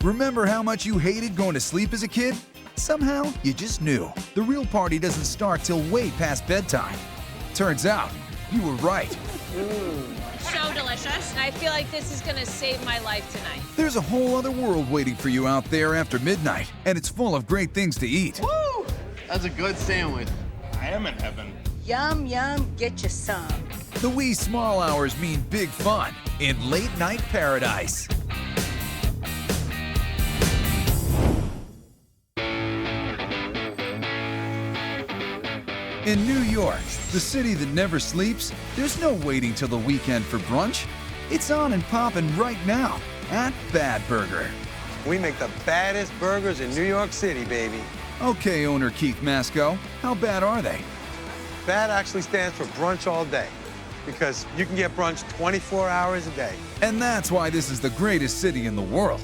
Remember how much you hated going to sleep as a kid? Somehow, you just knew. The real party doesn't start till way past bedtime. Turns out, you were right. So delicious. I feel like this is gonna save my life tonight. There's a whole other world waiting for you out there after midnight, and it's full of great things to eat. Woo! That's a good sandwich. I am in heaven. Yum, yum, get you some. The wee small hours mean big fun in late night paradise. In New York, the city that never sleeps, there's no waiting till the weekend for brunch. It's on and popping right now at Bad Burger. We make the baddest burgers in New York City, baby. Okay, owner Keith Masco, how bad are they? BAD actually stands for brunch all day, because you can get brunch 24 hours a day. And that's why this is the greatest city in the world.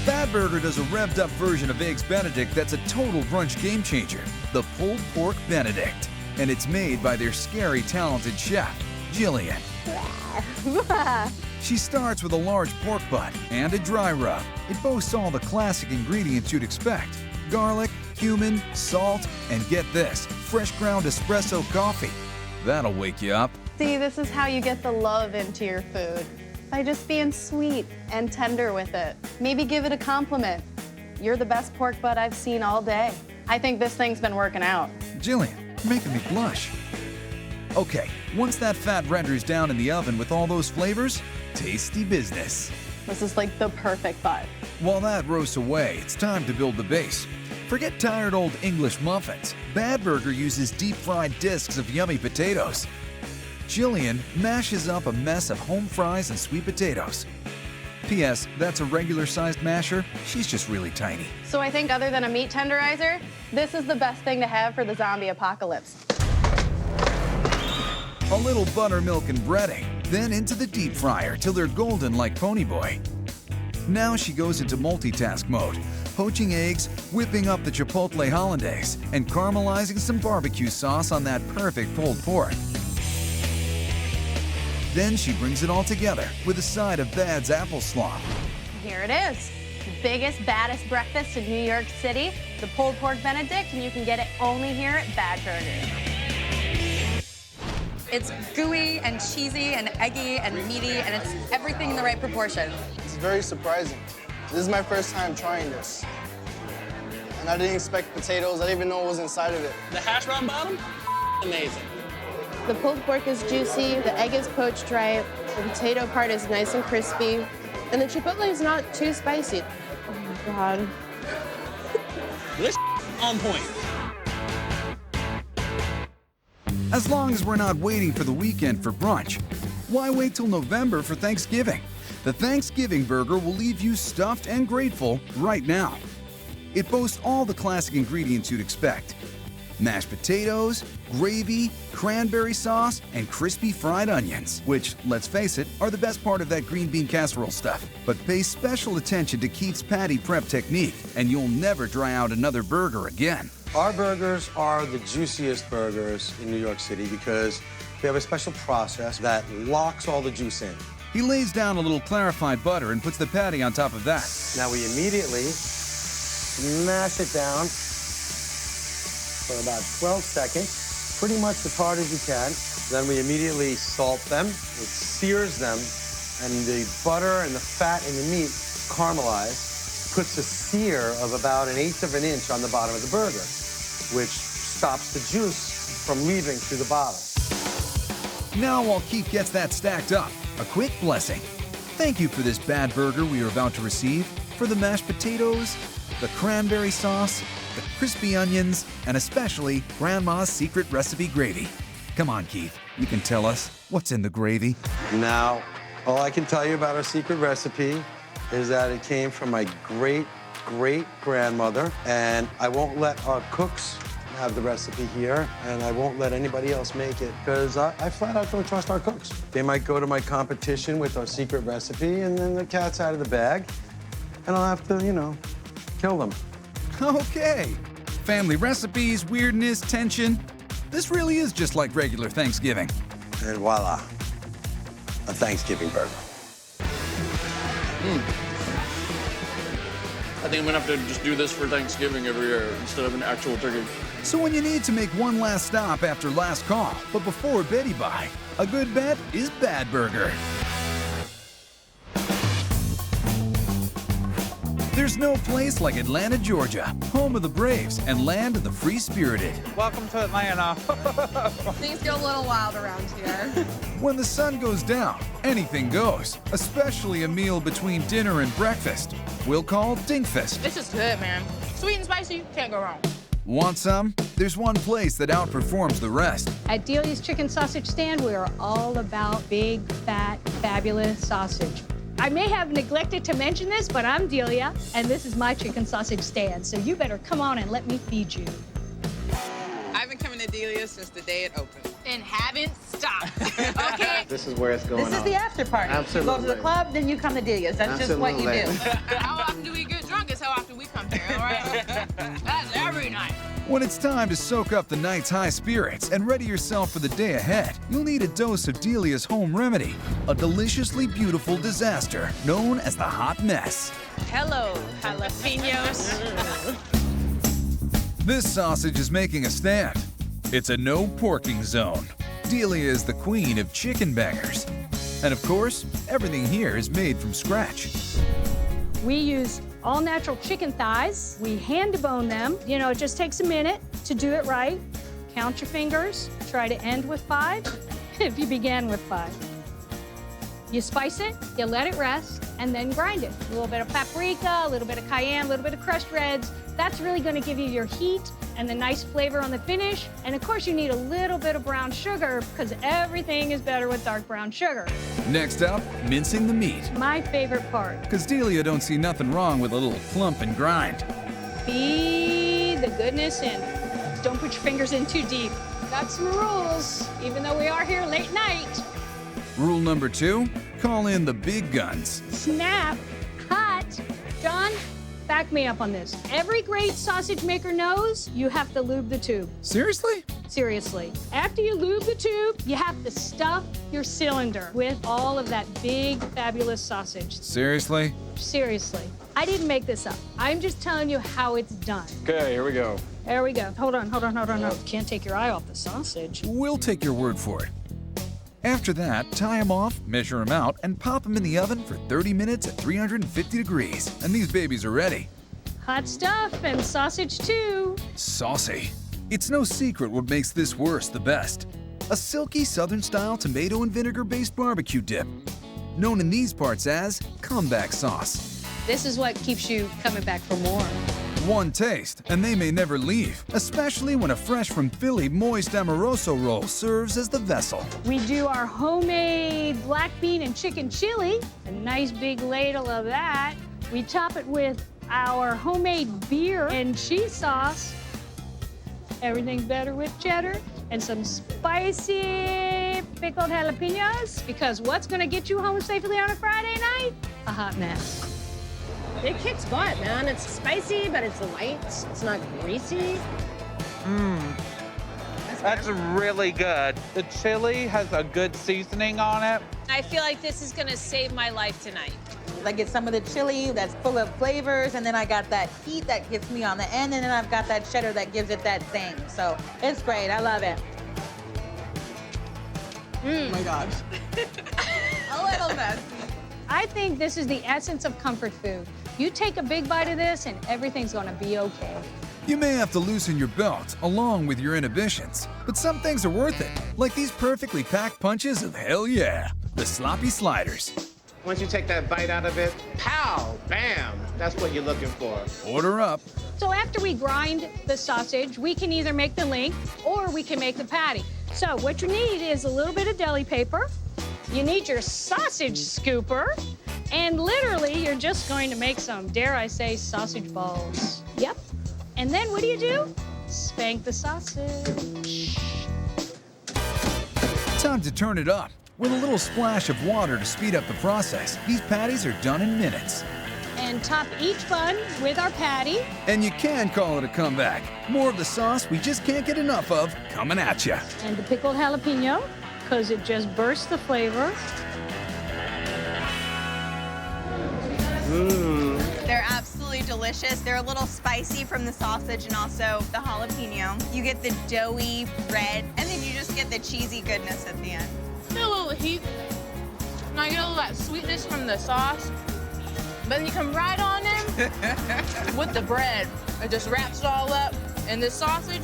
Bad Burger does a revved up version of Eggs Benedict that's a total brunch game changer, the pulled pork Benedict. And it's made by their scary talented chef, Jillian. She starts with a large pork butt and a dry rub. It boasts all the classic ingredients you'd expect: garlic, cumin, salt, and get this, fresh ground espresso coffee. That'll wake you up. See, this is how you get the love into your food. By just being sweet and tender with it. Maybe give it a compliment. You're the best pork butt I've seen all day. I think this thing's been working out. Jillian, you're making me blush. Okay, once that fat renders down in the oven with all those flavors, tasty business. This is like the perfect butt. While that roasts away, it's time to build the base. Forget tired old English muffins. Bad Burger uses deep-fried discs of yummy potatoes. Jillian mashes up a mess of home fries and sweet potatoes. P.S. That's a regular-sized masher. She's just really tiny. So I think other than a meat tenderizer, this is the best thing to have for the zombie apocalypse. A little buttermilk and breading, then into the deep fryer till they're golden like Pony Boy. Now she goes into multitask mode, poaching eggs, whipping up the chipotle hollandaise, and caramelizing some barbecue sauce on that perfect pulled pork. Then she brings it all together with a side of Bad's apple slop. Here it is. The biggest, baddest breakfast in New York City, the pulled pork Benedict, and you can get it only here at Bad Burger. It's gooey and cheesy and eggy and meaty, and it's everything in the right proportion. It's very surprising. This is my first time trying this. And I didn't expect potatoes. I didn't even know what was inside of it. The hash brown bottom? Amazing. The pulled pork is juicy, the egg is poached right, the potato part is nice and crispy, and the chipotle is not too spicy. Oh my God. This on point. As long as we're not waiting for the weekend for brunch, why wait till November for Thanksgiving? The Thanksgiving burger will leave you stuffed and grateful right now. It boasts all the classic ingredients you'd expect: mashed potatoes, gravy, cranberry sauce, and crispy fried onions, which, let's face it, are the best part of that green bean casserole stuff. But pay special attention to Keith's patty prep technique, and you'll never try out another burger again. Our burgers are the juiciest burgers in New York City because we have a special process that locks all the juice in. He lays down a little clarified butter and puts the patty on top of that. Now we immediately mash it down for about 12 seconds, pretty much as hard as you can. Then we immediately salt them, it sears them, and the butter and the fat in the meat caramelize, puts a sear of about 1/8 of an inch on the bottom of the burger, which stops the juice from leaving through the bottom. Now, while Keith gets that stacked up, a quick blessing. Thank you for this Bad Burger we are about to receive, for the mashed potatoes, the cranberry sauce, the crispy onions, and especially Grandma's secret recipe gravy. Come on, Keith, you can tell us what's in the gravy. Now, all I can tell you about our secret recipe is that it came from my great-great-grandmother, and I won't let our cooks have the recipe here, and I won't let anybody else make it, because I flat out don't trust our cooks. They might go to my competition with our secret recipe, and then the cat's out of the bag, and I'll have to, you know, kill them. Okay. Family recipes, weirdness, tension. This really is just like regular Thanksgiving. And voila, a Thanksgiving burger. think I'm gonna have to just do this for Thanksgiving every year instead of an actual turkey. So when you need to make one last stop after last call, but before Betty buy, a good bet is Bad Burger. There's no place like Atlanta, Georgia, home of the Braves and land of the free-spirited. Welcome to Atlanta. Things get a little wild around here. When the sun goes down, anything goes, especially a meal between dinner and breakfast. We'll call Dinkfest. This is good, man. Sweet and spicy, can't go wrong. Want some? There's one place that outperforms the rest. At Delia's Chicken Sausage Stand, we are all about big, fat, fabulous sausage. I may have neglected to mention this, but I'm Delia, and this is my chicken sausage stand, so you better come on and let me feed you. I've been coming to Delia's since the day it opened. And haven't stopped. Okay? This is where it's going on. This is the after party. Absolutely. You go to the club, then you come to Delia's. That's just what you do. How often do we get drunk is how often we come here, all right? That's every night. When it's time to soak up the night's high spirits and ready yourself for the day ahead, you'll need a dose of Delia's home remedy, a deliciously beautiful disaster known as the hot mess. Hello, jalapenos. This sausage is making a stand. It's a no porking zone. Delia is the queen of chicken bangers. And of course, everything here is made from scratch. We use all natural chicken thighs. We hand debone them. You know, it just takes a minute to do it right. Count your fingers. Try to end with 5 if you began with 5. You spice it, you let it rest, and then grind it. A little bit of paprika, a little bit of cayenne, a little bit of crushed reds. That's really going to give you your heat and the nice flavor on the finish. And of course, you need a little bit of brown sugar because everything is better with dark brown sugar. Next up, mincing the meat. My favorite part. Because Delia don't see nothing wrong with a little clump and grind. Feed the goodness in. Don't put your fingers in too deep. Got some rules, even though we are here late night. Rule number 2, call in the big guns. Snap, hot. John, back me up on this. Every great sausage maker knows you have to lube the tube. Seriously? Seriously. After you lube the tube, you have to stuff your cylinder with all of that big, fabulous sausage. Seriously? Seriously. I didn't make this up. I'm just telling you how it's done. Okay, here we go. There we go. Hold on. No, can't take your eye off the sausage. We'll take your word for it. After that, tie them off, measure them out, and pop them in the oven for 30 minutes at 350 degrees. And these babies are ready. Hot stuff and sausage too. Saucy. It's no secret what makes this wurst the best. A silky southern-style tomato and vinegar-based barbecue dip, known in these parts as comeback sauce. This is what keeps you coming back for more. One taste, and they may never leave, especially when a fresh from Philly moist amoroso roll serves as the vessel. We do our homemade black bean and chicken chili, a nice big ladle of that. We top it with our homemade beer and cheese sauce. Everything's better with cheddar and some spicy pickled jalapenos, because what's gonna get you home safely on a Friday night? A hot mess. It kicks butt, man. It's spicy, but it's light. It's not greasy. That's really good. The chili has a good seasoning on it. I feel like this is gonna save my life tonight. I get some of the chili that's full of flavors, and then I got that heat that gets me on the end, and then I've got that cheddar that gives it that thing. So it's great. I love it. Oh my gosh. A little messy. I think this is the essence of comfort food. You take a big bite of this and everything's gonna be okay. You may have to loosen your belt along with your inhibitions, but some things are worth it, like these perfectly packed punches of hell yeah, the sloppy sliders. Once you take that bite out of it, pow, bam, that's what you're looking for. Order up. So after we grind the sausage, we can either make the link or we can make the patty. So what you need is a little bit of deli paper. You need your sausage scooper, and literally you're just going to make some, dare I say, sausage balls. Yep. And then what do? Spank the sausage. Time to turn it up. With a little splash of water to speed up the process, these patties are done in minutes. And top each bun with our patty. And you can call it a comeback. More of the sauce we just can't get enough of coming at you. And the pickled jalapeno, because it just bursts the flavor. They're absolutely absolutely delicious. They're a little spicy from the sausage and also the jalapeno. You get the doughy red, and then you just get the cheesy goodness at the end. I get a little heat, and I get a little that sweetness from the sauce. But then you come right on in with the bread. It just wraps it all up, and this sausage.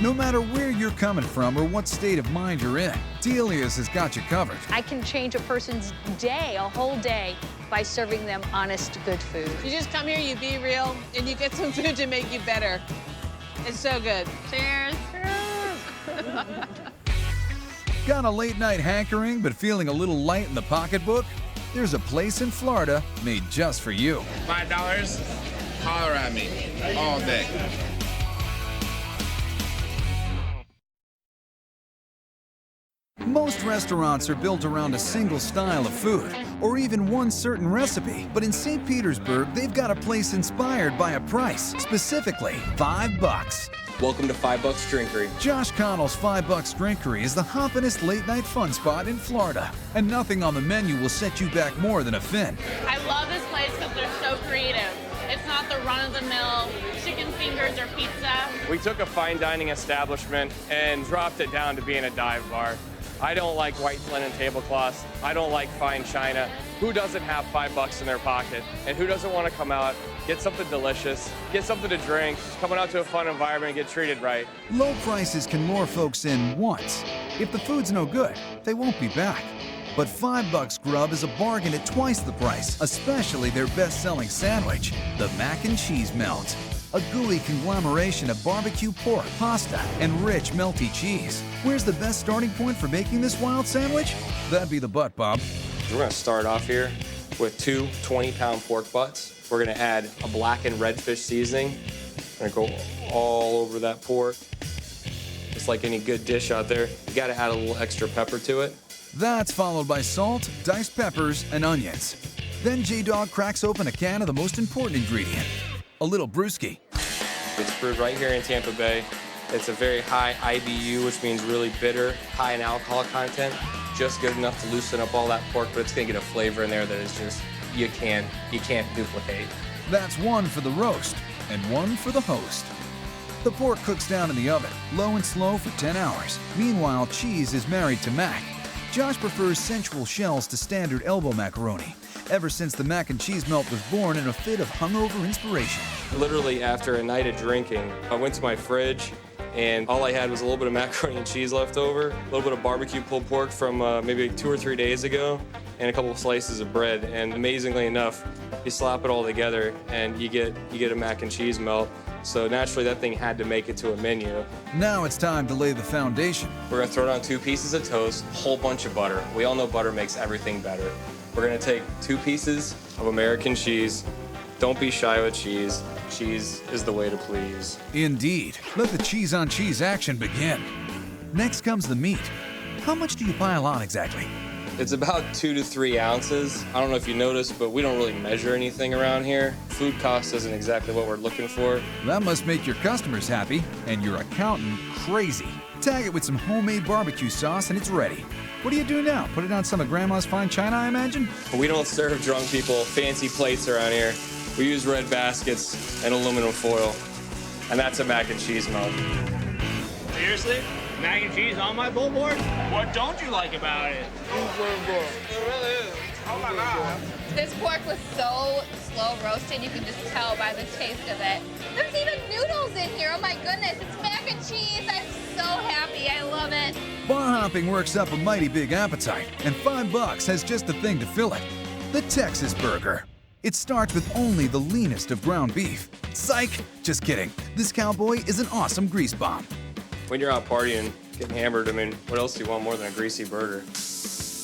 No matter where you're coming from or what state of mind you're in, Delia's has got you covered. I can change a person's day, a whole day, by serving them honest, good food. You just come here, you be real, and you get some food to make you better. It's so good. Cheers. Got a late night hankering but feeling a little light in the pocketbook? There's a place in Florida made just for you. $5, holler at me all day. Most restaurants are built around a single style of food, or even one certain recipe. But in St. Petersburg, they've got a place inspired by a price, specifically $5. Welcome to $5 Drinkery. Josh Connell's $5 Drinkery is the hoppin'est late-night fun spot in Florida. And nothing on the menu will set you back more than a fin. I love this place because they're so creative. It's not the run-of-the-mill chicken fingers or pizza. We took a fine dining establishment and dropped it down to being a dive bar. I don't like white linen tablecloths. I don't like fine china. Who doesn't have $5 in their pocket? And who doesn't want to come out, get something delicious, get something to drink, coming out to a fun environment and get treated right? Low prices can lure folks in once. If the food's no good, they won't be back. But $5 Grub is a bargain at twice the price, especially their best-selling sandwich, the Mac and Cheese Melt. A gooey conglomeration of barbecue pork, pasta, and rich melty cheese. Where's the best starting point for making this wild sandwich? That'd be the butt, Bob. We're gonna start off here with 2 20-pound pork butts. We're gonna add a blackened redfish seasoning. We're gonna go all over that pork. Just like any good dish out there, you gotta add a little extra pepper to it. That's followed by salt, diced peppers, and onions. Then J-Dog cracks open a can of the most important ingredient, a little brewski. It's brewed right here in Tampa Bay. It's a very high IBU, which means really bitter, high in alcohol content. Just good enough to loosen up all that pork, but it's gonna get a flavor in there that is just, you can't duplicate. That's one for the roast and one for the host. The pork cooks down in the oven, low and slow for 10 hours. Meanwhile, cheese is married to mac. Josh prefers sensual shells to standard elbow macaroni, ever since the Mac and Cheese Melt was born in a fit of hungover inspiration. Literally after a night of drinking, I went to my fridge and all I had was a little bit of macaroni and cheese left over, a little bit of barbecue pulled pork from maybe 2 or 3 days ago, and a couple of slices of bread. And amazingly enough, you slap it all together and you get a Mac and Cheese Melt. So naturally that thing had to make it to a menu. Now it's time to lay the foundation. We're gonna throw down 2 pieces of toast, a whole bunch of butter. We all know butter makes everything better. We're gonna take 2 pieces of American cheese. Don't be shy with cheese. Cheese is the way to please. Indeed. Let the cheese on cheese action begin. Next comes the meat. How much do you pile on exactly? It's about 2 to 3 ounces. I don't know if you noticed, but we don't really measure anything around here. Food cost isn't exactly what we're looking for. That must make your customers happy and your accountant crazy. Tag it with some homemade barbecue sauce and it's ready. What do you do now? Put it on some of Grandma's fine china, I imagine? We don't serve drunk people fancy plates around here. We use red baskets and aluminum foil. And that's a Mac and Cheese Melt. Seriously? Mac and cheese on my billboard? What don't you like about it? It really is. Oh my God. This pork was so slow roasted, you can just tell by the taste of it. There's even noodles in here. Oh my goodness, it's mac and cheese. I'm so happy. I love it. Bar hopping works up a mighty big appetite, and $5 has just the thing to fill it. The Texas Burger. It starts with only the leanest of ground beef. Psych! Just kidding. This cowboy is an awesome grease bomb. When you're out partying, getting hammered, I mean, what else do you want more than a greasy burger?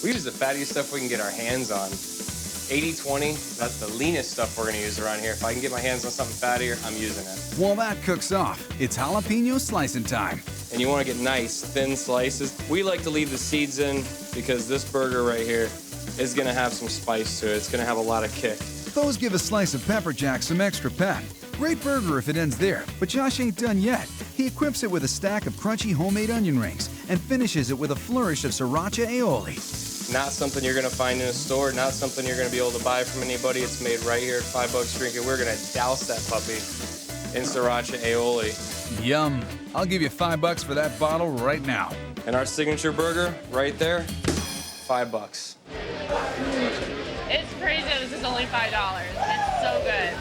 We use the fattiest stuff we can get our hands on. 80-20, that's the leanest stuff we're gonna use around here. If I can get my hands on something fattier, I'm using it. While that cooks off, it's jalapeno slicing time. And you wanna get nice, thin slices. We like to leave the seeds in because this burger right here is gonna have some spice to it. It's gonna have a lot of kick. Those give a slice of pepper jack some extra pep. Great burger if it ends there, but Josh ain't done yet. He equips it with a stack of crunchy homemade onion rings and finishes it with a flourish of sriracha aioli. Not something you're gonna find in a store, not something you're gonna be able to buy from anybody. It's made right here at 5 Bucks Drinking. We're gonna douse that puppy in sriracha aioli. Yum. I'll give you $5 for that bottle right now. And our signature burger, right there, $5. It's crazy that this is only $5. It's so good.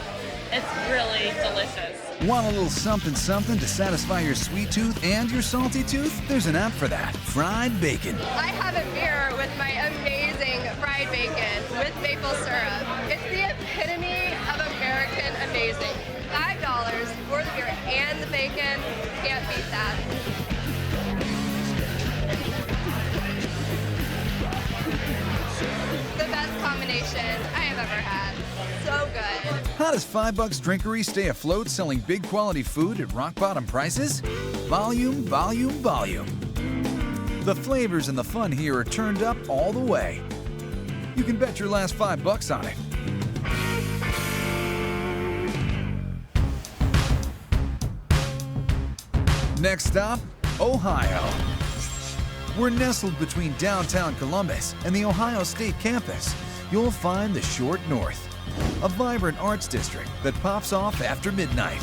It's really delicious. Want a little something something to satisfy your sweet tooth and your salty tooth? There's an app for that. Fried bacon. I have a beer with my amazing fried bacon with maple syrup. It's the epitome of American amazing. $5 for the beer and the bacon. Can't beat that. The best combination I have ever had. So good. How does 5 Bucks Drinkery stay afloat selling big quality food at rock bottom prices? Volume, volume, volume. The flavors and the fun here are turned up all the way. You can bet your last $5 on it. Next stop, Ohio. We're nestled between downtown Columbus and the Ohio State campus. You'll find the Short North, a vibrant arts district that pops off after midnight.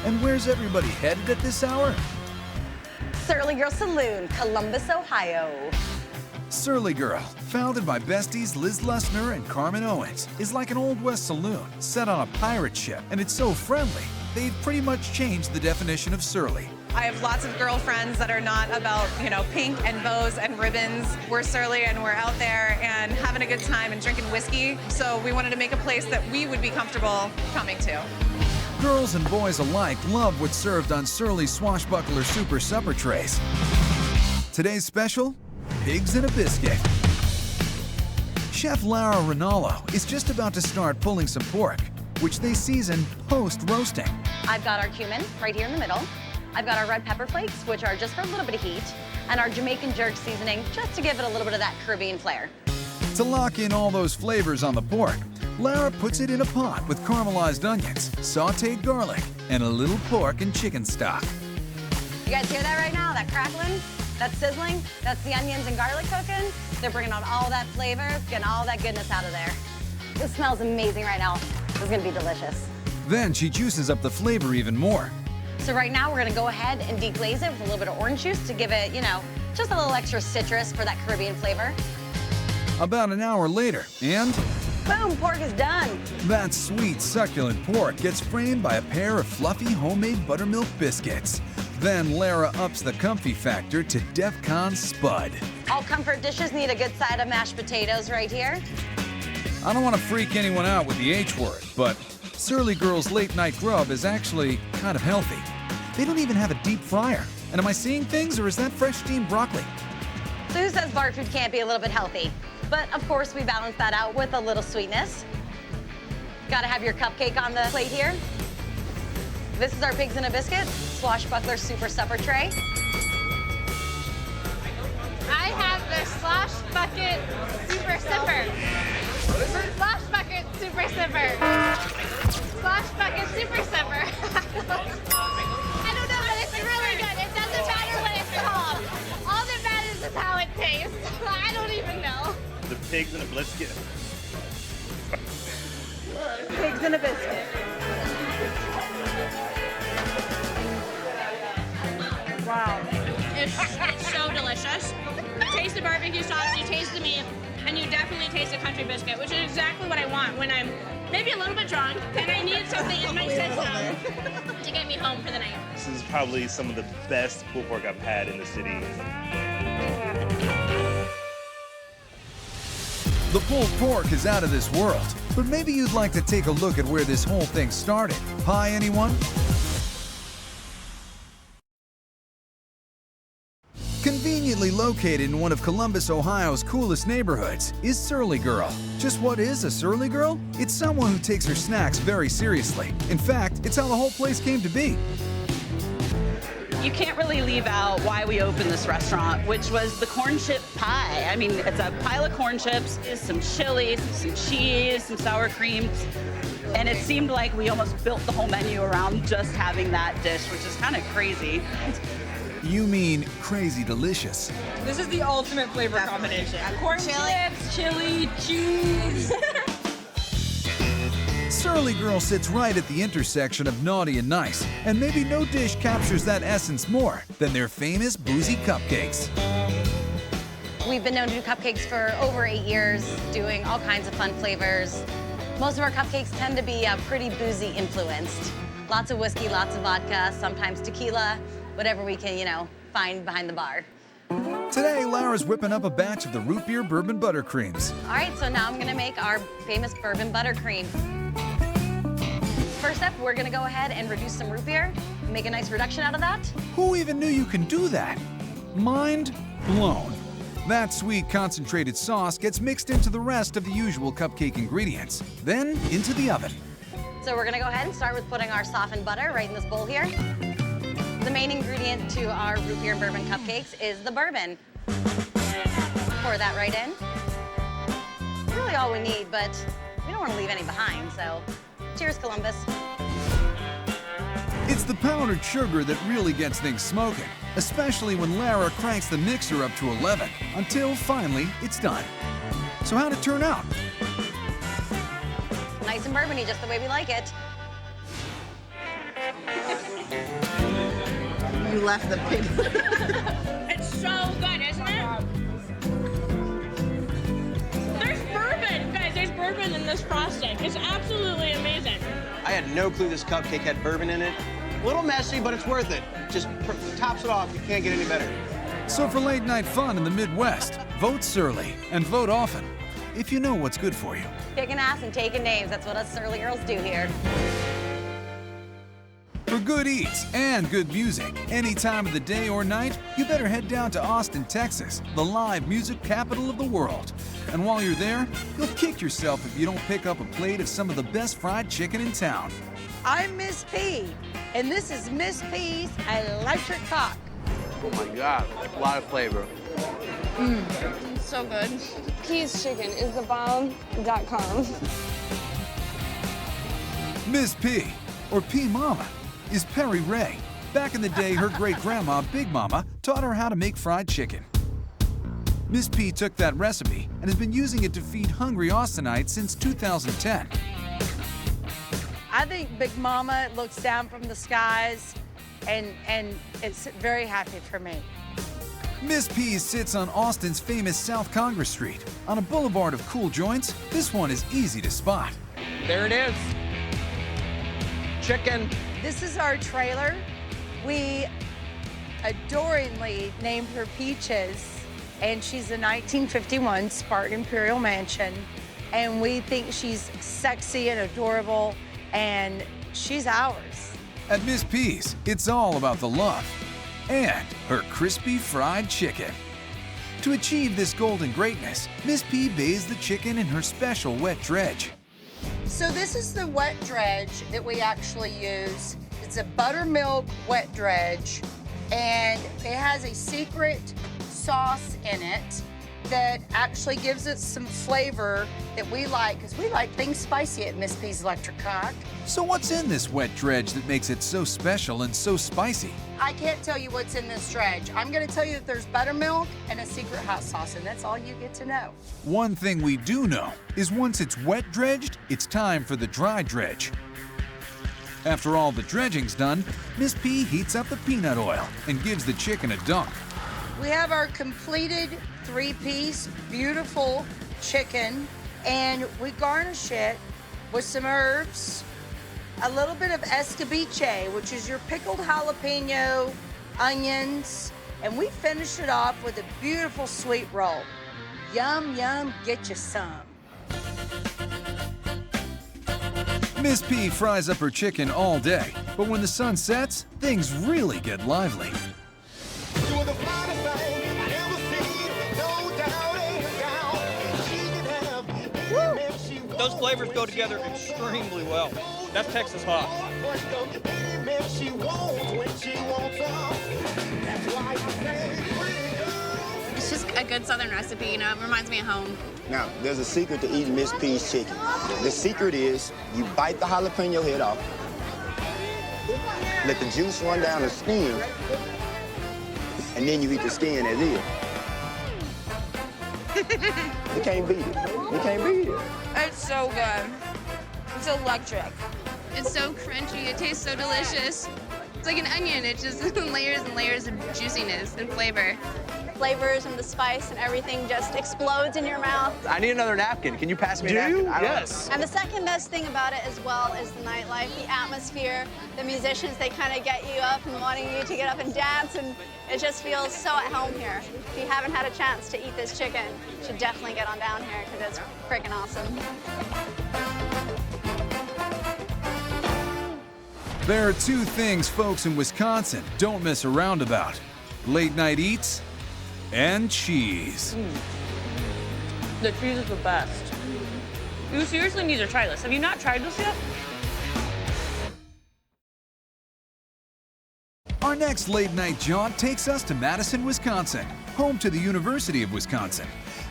And where's everybody headed at this hour? Surly Girl Saloon, Columbus, Ohio. Surly Girl, founded by besties Liz Lusner and Carmen Owens, is like an Old West saloon set on a pirate ship, and it's so friendly, they've pretty much changed the definition of surly. I have lots of girlfriends that are not about, pink and bows and ribbons. We're surly and we're out there and having a good time and drinking whiskey. So we wanted to make a place that we would be comfortable coming to. Girls and boys alike love what's served on Surly Swashbuckler Super Supper trays. Today's special, pigs in a biscuit. Chef Lara Rinaldo is just about to start pulling some pork, which they season post-roasting. I've got our cumin right here in the middle. I've got our red pepper flakes, which are just for a little bit of heat, and our Jamaican jerk seasoning, just to give it a little bit of that Caribbean flair. To lock in all those flavors on the pork, Lara puts it in a pot with caramelized onions, sauteed garlic, and a little pork and chicken stock. You guys hear that right now? That crackling? That sizzling? That's the onions and garlic cooking. They're bringing out all that flavor, getting all that goodness out of there. This smells amazing right now. This is gonna be delicious. Then she juices up the flavor even more. So right now we're gonna go ahead and deglaze it with a little bit of orange juice to give it, just a little extra citrus for that Caribbean flavor. About an hour later, and boom, pork is done. That sweet, succulent pork gets framed by a pair of fluffy homemade buttermilk biscuits. Then Lara ups the comfy factor to DEFCON Spud. All comfort dishes need a good side of mashed potatoes right here. I don't want to freak anyone out with the H word, but Surly Girl's late night grub is actually kind of healthy. They don't even have a deep fryer. And am I seeing things, or is that fresh steamed broccoli? So who says bar food can't be a little bit healthy? But of course we balance that out with a little sweetness. Gotta have your cupcake on the plate here. This is our pigs in a biscuit, Swashbuckler Super Supper tray. I have the Slosh Bucket Super Sipper. Slosh Bucket Super Sipper. Slosh Bucket Super Sipper. I don't know, but it's really good. It doesn't matter what it's called. All that matters is how it tastes. I don't even know. The pigs in a biscuit. Pigs in a biscuit. Wow. It's so delicious. You taste the barbecue sauce, you taste the meat, and you definitely taste the country biscuit, which is exactly what I want when I'm maybe a little bit drunk and I need something in my system to get me home for the night. This is probably some of the best pulled pork I've had in the city. The pulled pork is out of this world, but maybe you'd like to take a look at where this whole thing started. Pie, anyone? Conveniently located in one of Columbus, Ohio's coolest neighborhoods is Surly Girl. Just what is a Surly Girl? It's someone who takes her snacks very seriously. In fact, it's how the whole place came to be. You can't really leave out why we opened this restaurant, which was the corn chip pie. I mean, it's a pile of corn chips, some chili, some cheese, some sour cream. And it seemed like we almost built the whole menu around just having that dish, which is kind of crazy. You mean crazy delicious. This is the ultimate flavor combination. Corn chips, chili, cheese. Surly Girl sits right at the intersection of naughty and nice, and maybe no dish captures that essence more than their famous boozy cupcakes. We've been known to do cupcakes for over 8 years, doing all kinds of fun flavors. Most of our cupcakes tend to be pretty boozy influenced. Lots of whiskey, lots of vodka, sometimes tequila, whatever we can, find behind the bar. Today, Lara's whipping up a batch of the root beer bourbon buttercreams. All right, so now I'm gonna make our famous bourbon buttercream. First up, we're gonna go ahead and reduce some root beer, make a nice reduction out of that. Who even knew you can do that? Mind blown. That sweet concentrated sauce gets mixed into the rest of the usual cupcake ingredients, then into the oven. So we're gonna go ahead and start with putting our softened butter right in this bowl here. The main ingredient to our root beer and bourbon cupcakes is the bourbon. Pour that right in. Really all we need, but we don't want to leave any behind, so cheers, Columbus. It's the powdered sugar that really gets things smoking, especially when Lara cranks the mixer up to 11, until finally it's done. So how'd it turn out? Nice and bourbony, just the way we like it. You left the pig. It's so good, isn't it? There's bourbon, guys. There's bourbon in this frosting. It's absolutely amazing. I had no clue this cupcake had bourbon in it. A little messy, but it's worth it. Just tops it off. You can't get any better. So for late night fun in the Midwest, vote Surly and vote often, if you know what's good for you. Kicking ass and taking names. That's what us Surly girls do here. For good eats and good music, any time of the day or night, you better head down to Austin, Texas, the live music capital of the world. And while you're there, you'll kick yourself if you don't pick up a plate of some of the best fried chicken in town. I'm Miss P, and this is Miss P's Electric Cock. Oh my God, a lot of flavor. It's so good. P's Chicken is the bomb.com. Miss P, or P Mama, is Perry Ray. Back in the day, her great-grandma, Big Mama, taught her how to make fried chicken. Miss P took that recipe and has been using it to feed hungry Austinites since 2010. I think Big Mama looks down from the skies, and it's very happy for me. Miss P sits on Austin's famous South Congress Street. On a boulevard of cool joints, this one is easy to spot. There it is. Chicken. This is our trailer. We adoringly named her Peaches, and she's a 1951 Spartan Imperial Mansion, and we think she's sexy and adorable, and she's ours. At Miss P's, it's all about the love and her crispy fried chicken. To achieve this golden greatness, Miss P bathes the chicken in her special wet dredge. So this is the wet dredge that we actually use. It's a buttermilk wet dredge, and it has a secret sauce in it that actually gives it some flavor that we like, because we like things spicy at Miss P's Electric Cock. So what's in this wet dredge that makes it so special and so spicy? I can't tell you what's in this dredge. I'm gonna tell you that there's buttermilk and a secret hot sauce, and that's all you get to know. One thing we do know is once it's wet dredged, it's time for the dry dredge. After all the dredging's done, Miss P heats up the peanut oil and gives the chicken a dunk. We have our completed 3-piece beautiful chicken, and we garnish it with some herbs, a little bit of escabeche, which is your pickled jalapeno, onions, and we finish it off with a beautiful sweet roll. Yum, yum, get you some. Miss P fries up her chicken all day, but when the sun sets, things really get lively. Those flavors go together extremely well. That's Texas hot. It's just a good Southern recipe, you know, it reminds me of home. Now, there's a secret to eating Miss P's chicken. The secret is you bite the jalapeno head off, let the juice run down the skin, and then you eat the skin as is. You can't beat it. You can't beat it. It's so good. It's electric. It's so crunchy. It tastes so delicious. It's like an onion. It just layers and layers of juiciness and flavor. Flavors and the spice and everything just explodes in your mouth. I need another napkin. Can you pass me a napkin? Yes. And the second best thing about it as well is the nightlife, the atmosphere, the musicians, they kind of get you up and wanting you to get up and dance, and it just feels so at home here. If you haven't had a chance to eat this chicken, you should definitely get on down here because it's freaking awesome. There are two things folks in Wisconsin don't mess around about: late night eats and cheese. The cheese is the best. You seriously need to try this. Have you not tried this yet? Our next late night jaunt takes us to Madison, Wisconsin, home to the University of Wisconsin.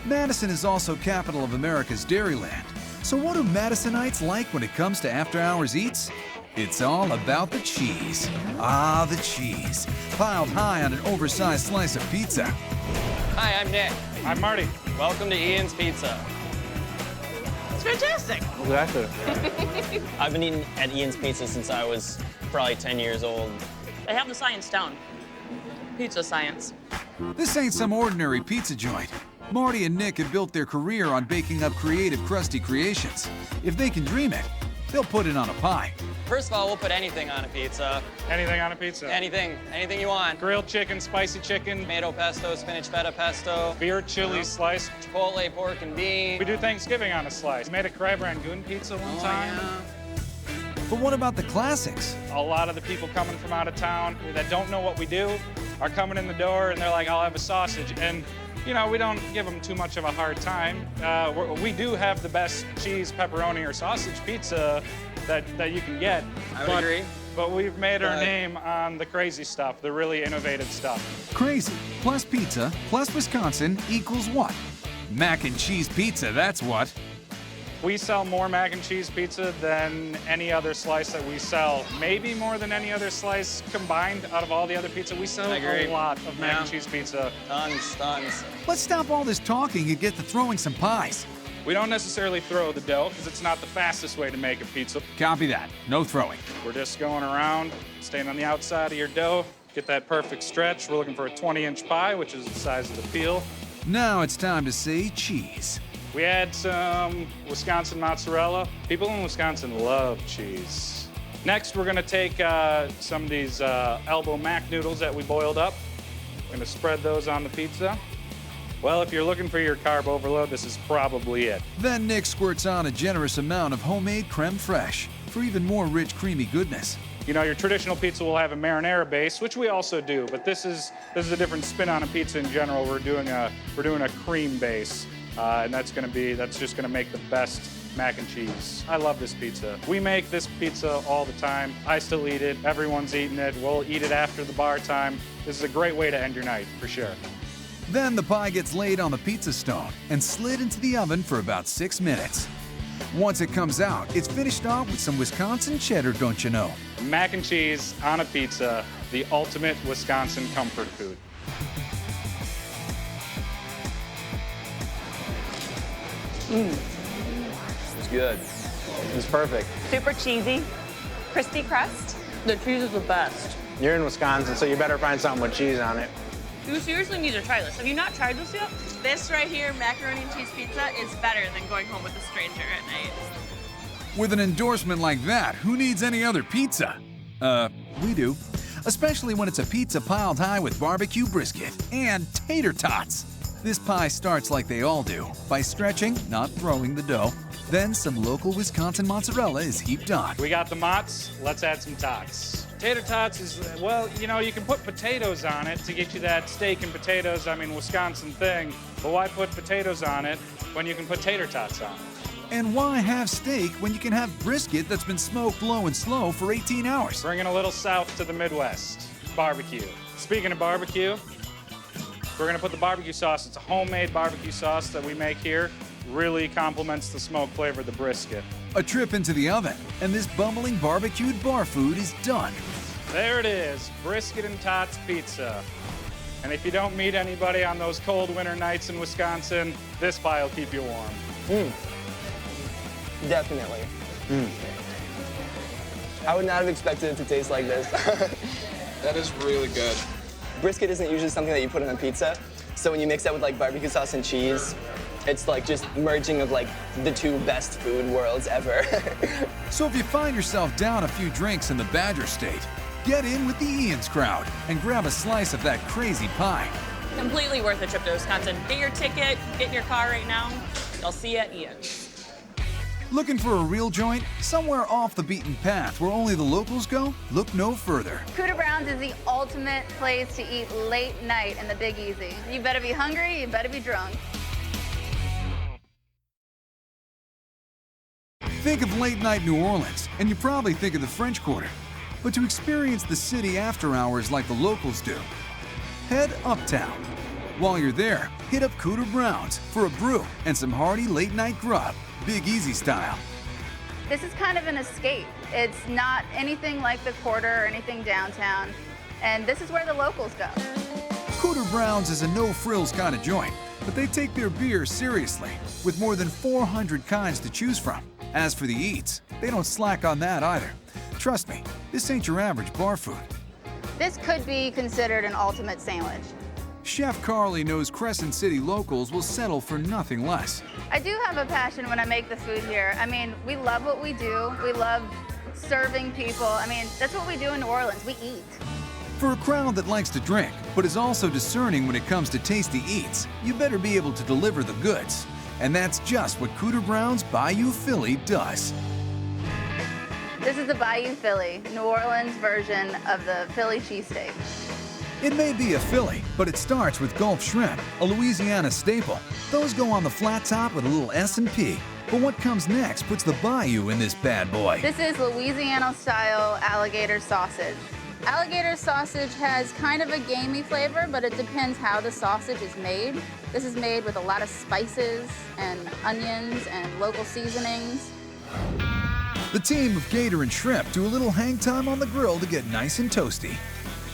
Madison is also capital of America's Dairyland. So what do Madisonites like when it comes to after-hours eats? It's all about the cheese. Ah, the cheese, piled high on an oversized slice of pizza. Hi, I'm Nick. I'm Marty. Welcome to Ian's Pizza. It's fantastic. Exactly. I've been eating at Ian's Pizza since I was probably 10 years old. They have the science down. Pizza science. This ain't some ordinary pizza joint. Marty and Nick have built their career on baking up creative, crusty creations. If they can dream it, they'll put it on a pie. First of all, we'll put anything on a pizza. Anything on a pizza? Anything you want. Grilled chicken, spicy chicken, Tomato pesto, spinach feta pesto. beer chili slice. Chipotle pork and bean. We do Thanksgiving on a slice. We made a crab rangoon pizza one time. But what about the classics? A lot of the people coming from out of town that don't know what we do are coming in the door and they're like, I'll have a sausage. And you know, we don't give them too much of a hard time. We do have the best cheese, pepperoni, or sausage pizza that you can get. I would agree. But we've made our name on the crazy stuff, the really innovative stuff. Crazy plus pizza plus Wisconsin equals what? Mac and cheese pizza, that's what. We sell more mac and cheese pizza than any other slice that we sell. Maybe more than any other slice combined out of all the other pizza. We sell a lot of mac and cheese pizza. Tons. Let's stop all this talking and get to throwing some pies. We don't necessarily throw the dough because it's not the fastest way to make a pizza. Copy that. No throwing. We're just going around, staying on the outside of your dough, get that perfect stretch. We're looking for a 20-inch pie, which is the size of the peel. Now it's time to say cheese. We add some Wisconsin mozzarella. People in Wisconsin love cheese. Next, we're gonna take some of these elbow mac noodles that we boiled up. We're gonna spread those on the pizza. Well, if you're looking for your carb overload, this is probably it. Then Nick squirts on a generous amount of homemade creme fraiche for even more rich, creamy goodness. You know, your traditional pizza will have a marinara base, which we also do, but this is a different spin on a pizza in general. We're doing a cream base. And that's just gonna make the best mac and cheese. I love this pizza. We make this pizza all the time. I still eat it. Everyone's eating it. We'll eat it after the bar time. This is a great way to end your night, for sure. Then the pie gets laid on the pizza stone and slid into the oven for about 6 minutes. Once it comes out, it's finished off with some Wisconsin cheddar, don't you know? Mac and cheese on a pizza, the ultimate Wisconsin comfort food. It's good. It's perfect. Super cheesy, crispy crust. The cheese is the best. You're in Wisconsin, so you better find something with cheese on it. You seriously need to try this. Have you not tried this yet? This right here, macaroni and cheese pizza, is better than going home with a stranger at night. With an endorsement like that, who needs any other pizza? We do. Especially when it's a pizza piled high with barbecue brisket and tater tots. This pie starts like they all do, by stretching, not throwing the dough. Then some local Wisconsin mozzarella is heaped on. We got the mozz, let's add some tots. Tater tots is, well, you know, you can put potatoes on it to get you that steak and potatoes, Wisconsin thing. But why put potatoes on it when you can put tater tots on it? And why have steak when you can have brisket that's been smoked low and slow for 18 hours? Bringing a little south to the Midwest. Barbecue. Speaking of barbecue, we're gonna put the barbecue sauce. It's a homemade barbecue sauce that we make here. Really complements the smoke flavor of the brisket. A trip into the oven, and this bubbling barbecued bar food is done. There it is, brisket and tots pizza. And if you don't meet anybody on those cold winter nights in Wisconsin, this pie will keep you warm. Definitely. I would not have expected it to taste like this. That is really good. Brisket isn't usually something that you put on a pizza, so when you mix that with like barbecue sauce and cheese, it's like just merging of like the two best food worlds ever. So if you find yourself down a few drinks in the Badger State, get in with the Ian's crowd and grab a slice of that crazy pie. Completely worth a trip to Wisconsin. Get your ticket, get in your car right now. I'll see you at Ian's. Looking for a real joint? Somewhere off the beaten path where only the locals go? Look no further. Cooter Brown's is the ultimate place to eat late night in the Big Easy. You better be hungry, you better be drunk. Think of late night New Orleans, and you probably think of the French Quarter. But to experience the city after hours like the locals do, head uptown. While you're there, hit up Cooter Brown's for a brew and some hearty late night grub, Big Easy style. This is kind of an escape. It's not anything like the Quarter or anything downtown, and this is where the locals go. Cooter Brown's is a no-frills kind of joint, but they take their beer seriously, with more than 400 kinds to choose from. As for the eats, they don't slack on that either. Trust me, this ain't your average bar food. This could be considered an ultimate sandwich. Chef Carly knows Crescent City locals will settle for nothing less. I do have a passion when I make the food here. I mean, we love what we do. We love serving people. I mean, that's what we do in New Orleans. We eat. For a crowd that likes to drink, but is also discerning when it comes to tasty eats, you better be able to deliver the goods. And that's just what Cooter Brown's Bayou Philly does. This is the Bayou Philly, New Orleans version of the Philly cheesesteak. It may be a Philly, but it starts with Gulf shrimp, a Louisiana staple. Those go on the flat top with a little S&P. But what comes next puts the Bayou in this bad boy. This is Louisiana-style alligator sausage. Alligator sausage has kind of a gamey flavor, but it depends how the sausage is made. This is made with a lot of spices and onions and local seasonings. The team of Gator and Shrimp do a little hang time on the grill to get nice and toasty.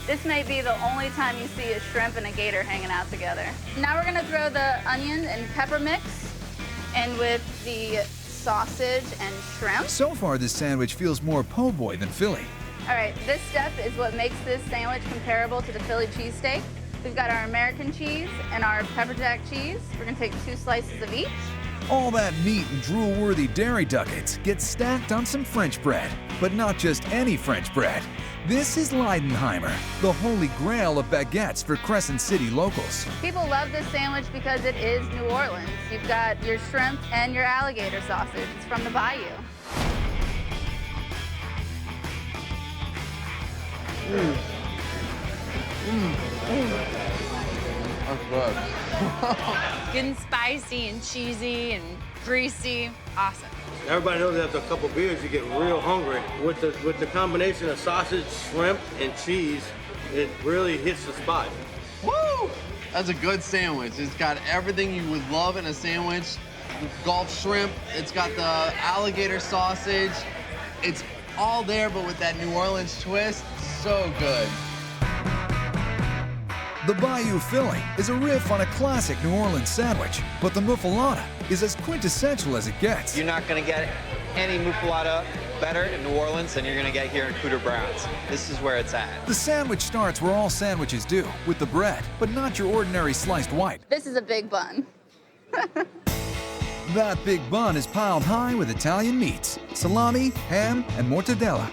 This may be the only time you see a shrimp and a gator hanging out together. Now we're gonna throw the onion and pepper mix in with the sausage and shrimp. So far, this sandwich feels more po' boy than Philly. All right, this step is what makes this sandwich comparable to the Philly cheesesteak. We've got our American cheese and our pepper jack cheese. We're gonna take 2 slices of each. All that meat and drool-worthy dairy ducats get stacked on some French bread, but not just any French bread. This is Leidenheimer, the holy grail of baguettes for Crescent City locals. People love this sandwich because it is New Orleans. You've got your shrimp and your alligator sausage. It's from the bayou. That's good. Getting spicy and cheesy and greasy. Awesome. Everybody knows after a couple beers, you get real hungry. With the combination of sausage, shrimp, and cheese, it really hits the spot. Woo! That's a good sandwich. It's got everything you would love in a sandwich. Gulf shrimp, it's got the alligator sausage. It's all there, but with that New Orleans twist, so good. The Bayou Philly is a riff on a classic New Orleans sandwich, but the muffalata is as quintessential as it gets. You're not going to get any muffalata better in New Orleans than you're going to get here in Cooter Brown's. This is where it's at. The sandwich starts where all sandwiches do, with the bread, but not your ordinary sliced white. This is a big bun. That big bun is piled high with Italian meats, salami, ham, and mortadella.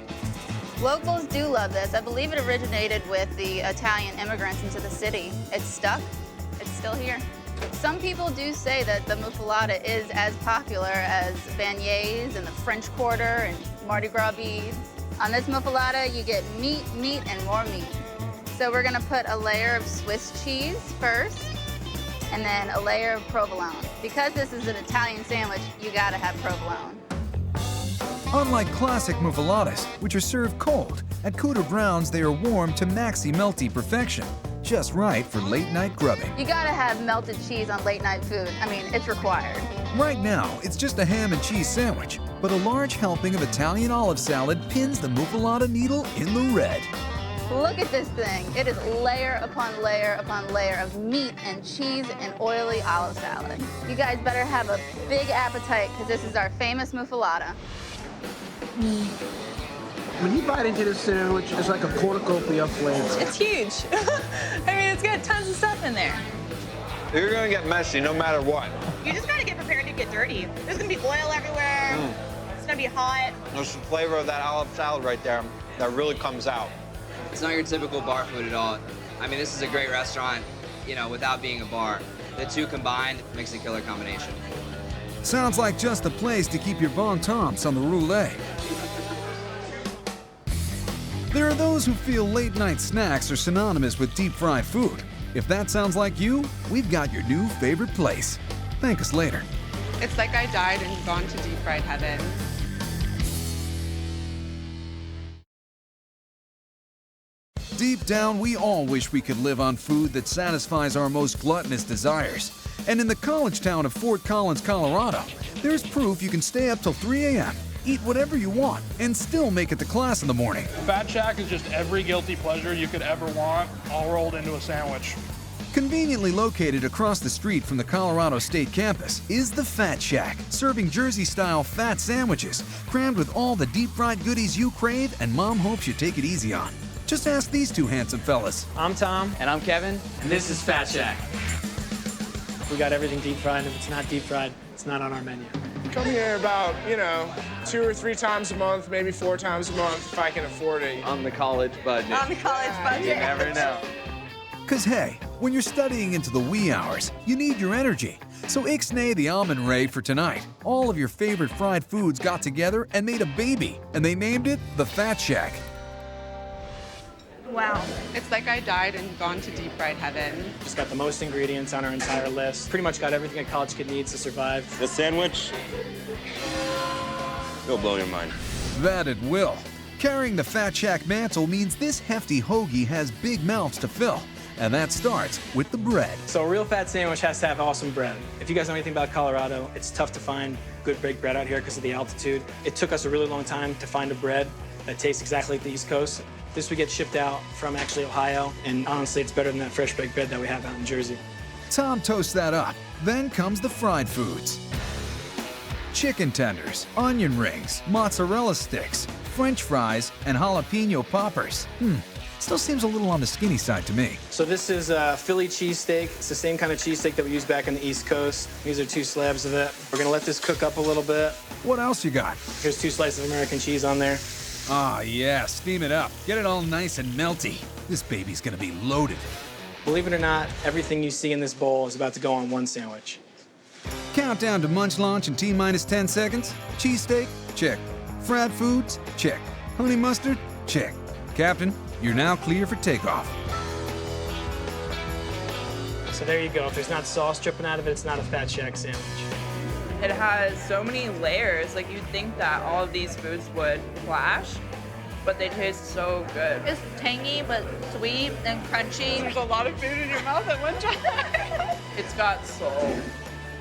Locals do love this. I believe it originated with the Italian immigrants into the city. It's stuck. It's still here. Some people do say that the muffalata is as popular as beignets and the French Quarter and Mardi Gras beads. On this muffalata, you get meat, meat, and more meat. So we're gonna put a layer of Swiss cheese first, and then a layer of provolone. Because this is an Italian sandwich, you gotta have provolone. Unlike classic muffalatas, which are served cold, at Cooter Brown's they are warm to maxi melty perfection. Just right for late night grubbing. You gotta have melted cheese on late night food. I mean, it's required. Right now, it's just a ham and cheese sandwich, but a large helping of Italian olive salad pins the muffalata needle in the red. Look at this thing. It is layer upon layer upon layer of meat and cheese and oily olive salad. You guys better have a big appetite because this is our famous muffalata. When you bite into this sandwich, it's like a cornucopia of flavor. It's huge. I mean, it's got tons of stuff in there. You're gonna get messy no matter what. You just gotta get prepared to get dirty. There's gonna be oil everywhere. It's gonna be hot. There's some flavor of that olive salad right there that really comes out. It's not your typical bar food at all. I mean, this is a great restaurant, you know, without being a bar. The two combined makes a killer combination. Sounds like just the place to keep your bon toms on the roulette. There are those who feel late-night snacks are synonymous with deep-fried food. If that sounds like you, we've got your new favorite place. Thank us later. It's like I died and gone to deep-fried heaven. Deep down, we all wish we could live on food that satisfies our most gluttonous desires. And in the college town of Fort Collins, Colorado, there's proof you can stay up till 3 a.m., eat whatever you want, and still make it to class in the morning. Fat Shack is just every guilty pleasure you could ever want, all rolled into a sandwich. Conveniently located across the street from the Colorado State campus is the Fat Shack, serving Jersey-style fat sandwiches, crammed with all the deep-fried goodies you crave and Mom hopes you take it easy on. Just ask these two handsome fellas. I'm Tom. And I'm Kevin. And this is Fat Shack. We got everything deep fried. If it's not deep fried, it's not on our menu. Come here about, 2 or 3 times a month, maybe 4 times a month if I can afford it. On the college budget. On the college budget. You never know. Cause hey, when you're studying into the wee hours, you need your energy. So ixnay the almond ray for tonight. All of your favorite fried foods got together and made a baby, and they named it the Fat Shack. Wow. It's like I died and gone to deep-fried heaven. Just got the most ingredients on our entire list. Pretty much got everything a college kid needs to survive. The sandwich, it'll blow your mind. That it will. Carrying the Fat Shack mantle means this hefty hoagie has big mouths to fill. And that starts with the bread. So a real fat sandwich has to have awesome bread. If you guys know anything about Colorado, it's tough to find good baked bread out here because of the altitude. It took us a really long time to find a bread that tastes exactly like the East Coast. This would get shipped out from actually Ohio, and honestly, it's better than that fresh baked bread that we have out in Jersey. Tom toasts that up. Then comes the fried foods. Chicken tenders, onion rings, mozzarella sticks, French fries, and jalapeno poppers. Still seems a little on the skinny side to me. So this is a Philly cheesesteak. It's the same kind of cheesesteak that we use back on the East Coast. These are 2 slabs of it. We're gonna let this cook up a little bit. What else you got? Here's 2 slices of American cheese on there. Ah, yeah, steam it up. Get it all nice and melty. This baby's gonna be loaded. Believe it or not, everything you see in this bowl is about to go on one sandwich. Countdown to munch launch in T-minus 10 seconds. Cheesesteak? Check. Fried foods? Check. Honey mustard? Check. Captain, you're now clear for takeoff. So there you go. If there's not sauce dripping out of it, it's not a Fat Shack sandwich. It has so many layers. Like, you'd think that all of these foods would clash, but they taste so good. It's tangy but sweet and crunchy. There's a lot of food in your mouth at one time. It's got soul.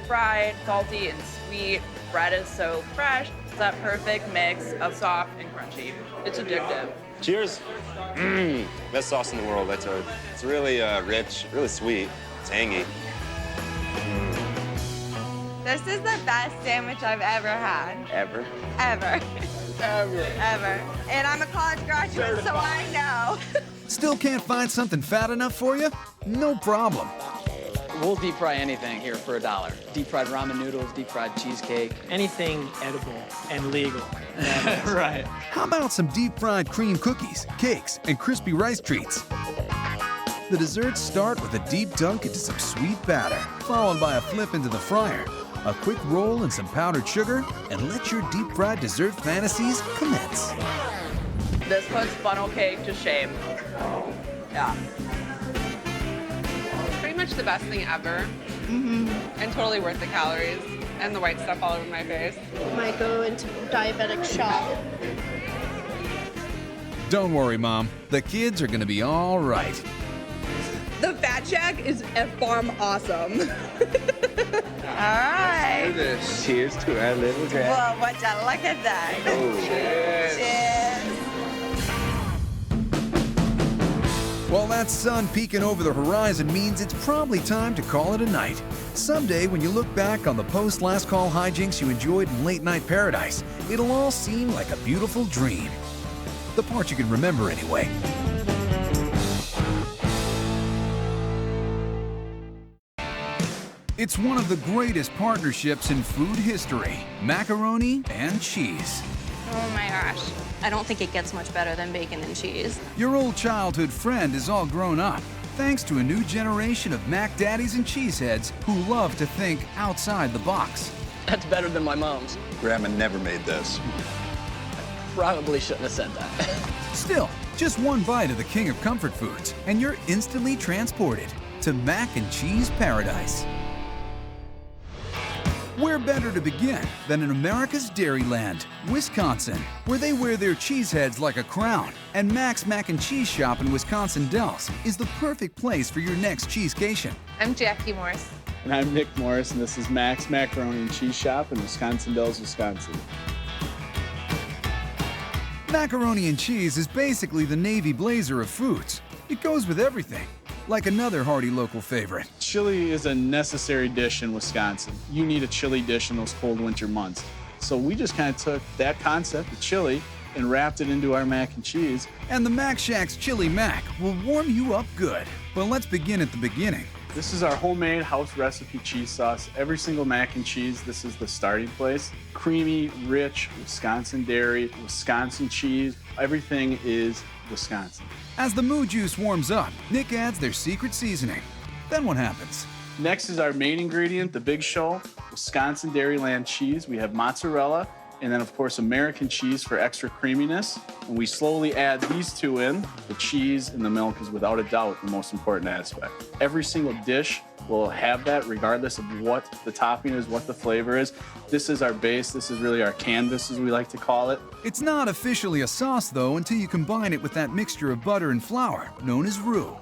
Fried, salty, and sweet. Bread is so fresh. It's that perfect mix of soft and crunchy. It's addictive. Cheers. Best sauce in the world, I tell you. It's really rich, really sweet, tangy. This is the best sandwich I've ever had. Ever? Ever. Ever. And I'm a college graduate, so I know. Still can't find something fat enough for you? No problem. We'll deep fry anything here for $1. Deep fried ramen noodles, deep fried cheesecake, anything edible and legal. Right. How about some deep fried cream cookies, cakes, and crispy rice treats? The desserts start with a deep dunk into some sweet batter, followed by a flip into the fryer, a quick roll in some powdered sugar, and let your deep fried dessert fantasies commence. This puts funnel cake to shame. Yeah. Pretty much the best thing ever. And totally worth the calories and the white stuff all over my face. Might go into diabetic shock. Don't worry, Mom. The kids are gonna be all right. The Fat Shack is F-bomb awesome. All right. Cheers to our little girl. Well, would you look at that? Oh. Cheers. Well, that sun peeking over the horizon means it's probably time to call it a night. Someday, when you look back on the post-last call hijinks you enjoyed in late-night paradise, it'll all seem like a beautiful dream. The part you can remember, anyway. It's one of the greatest partnerships in food history, macaroni and cheese. Oh my gosh. I don't think it gets much better than bacon and cheese. Your old childhood friend is all grown up, thanks to a new generation of Mac Daddies and cheeseheads who love to think outside the box. That's better than my mom's. Grandma never made this. Probably shouldn't have said that. Still, just one bite of the king of comfort foods, and you're instantly transported to mac and cheese paradise. Where better to begin than in America's Dairyland, Wisconsin, where they wear their cheese heads like a crown, and Mac's Mac and Cheese Shop in Wisconsin Dells is the perfect place for your next cheesecation. I'm Jackie Morris. And I'm Nick Morris, and this is Mac's Macaroni and Cheese Shop in Wisconsin Dells, Wisconsin. Macaroni and cheese is basically the Navy blazer of foods. It goes with everything, like another hearty local favorite. Chili is a necessary dish in Wisconsin. You need a chili dish in those cold winter months. So we just kind of took that concept of chili and wrapped it into our mac and cheese. And the Mac Shack's Chili Mac will warm you up good. But let's begin at the beginning. This is our homemade house recipe cheese sauce. Every single mac and cheese, this is the starting place. Creamy, rich, Wisconsin dairy, Wisconsin cheese. Everything is Wisconsin. As the moo juice warms up, Nick adds their secret seasoning. Then what happens? Next is our main ingredient, the big show, Wisconsin Dairyland cheese. We have mozzarella, and then of course American cheese for extra creaminess. And we slowly add these two in. The cheese and the milk is without a doubt the most important aspect. Every single dish will have that regardless of what the topping is, what the flavor is. This is our base, this is really our canvas as we like to call it. It's not officially a sauce though until you combine it with that mixture of butter and flour, known as roux.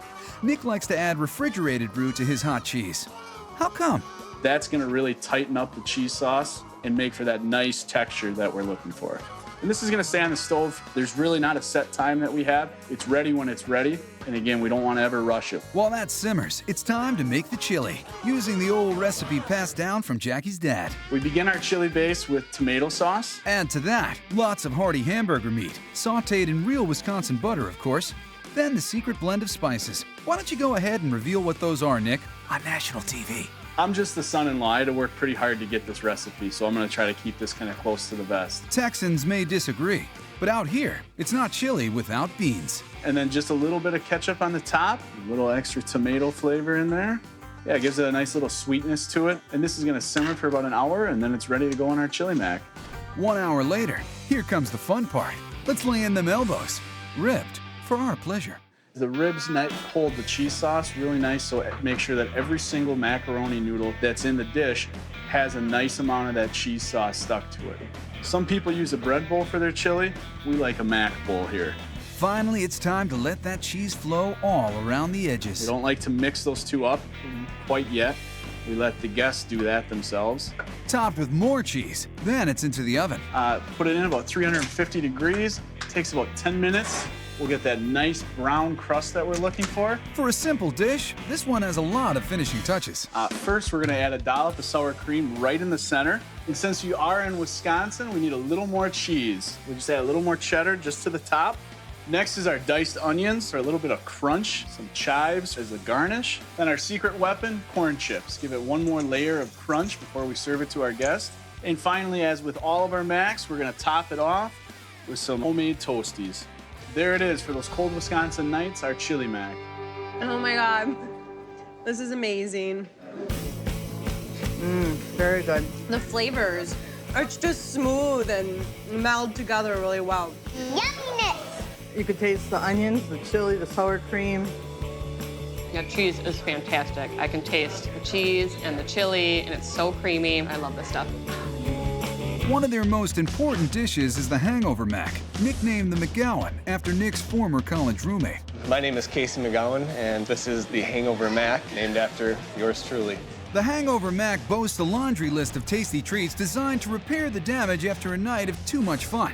Nick likes to add refrigerated roux to his hot cheese. How come? That's gonna really tighten up the cheese sauce and make for that nice texture that we're looking for. And this is gonna stay on the stove. There's really not a set time that we have. It's ready when it's ready. And again, we don't want to ever rush it. While that simmers, it's time to make the chili, using the old recipe passed down from Jackie's dad. We begin our chili base with tomato sauce. Add to that lots of hearty hamburger meat, sauteed in real Wisconsin butter, of course. Then the secret blend of spices. Why don't you go ahead and reveal what those are, Nick, on national TV? I'm just the son-in-law. I had to work pretty hard to get this recipe, so I'm going to try to keep this kind of close to the vest. Texans may disagree, but out here, it's not chili without beans. And then just a little bit of ketchup on the top, a little extra tomato flavor in there. Yeah, it gives it a nice little sweetness to it. And this is going to simmer for about an hour, and then it's ready to go on our chili mac. 1 hour later, here comes the fun part. Let's lay in them elbows, ribbed for our pleasure. The ribs hold the cheese sauce really nice, so make sure that every single macaroni noodle that's in the dish has a nice amount of that cheese sauce stuck to it. Some people use a bread bowl for their chili. We like a mac bowl here. Finally, it's time to let that cheese flow all around the edges. We don't like to mix those two up quite yet. We let the guests do that themselves. Topped with more cheese, then it's into the oven. Put it in about 350 degrees. It takes about 10 minutes. We'll get that nice brown crust that we're looking for. For a simple dish, this one has a lot of finishing touches. First, we're gonna add a dollop of sour cream right in the center. And since you are in Wisconsin, we need a little more cheese. We'll just add a little more cheddar just to the top. Next is our diced onions for a little bit of crunch, some chives as a garnish. Then our secret weapon, corn chips. Give it one more layer of crunch before we serve it to our guests. And finally, as with all of our macs, we're gonna top it off with some homemade toasties. There it is for those cold Wisconsin nights, our chili mac. Oh my God, this is amazing. Very good. The flavors are just smooth and meld together really well. Yumminess! You could taste the onions, the chili, the sour cream. Yeah, cheese is fantastic. I can taste the cheese and the chili, and it's so creamy. I love this stuff. One of their most important dishes is the hangover mac, nicknamed the McGowan after Nick's former college roommate. My name is Casey McGowan, and this is the Hangover Mac, named after yours truly. The Hangover Mac boasts a laundry list of tasty treats designed to repair the damage after a night of too much fun.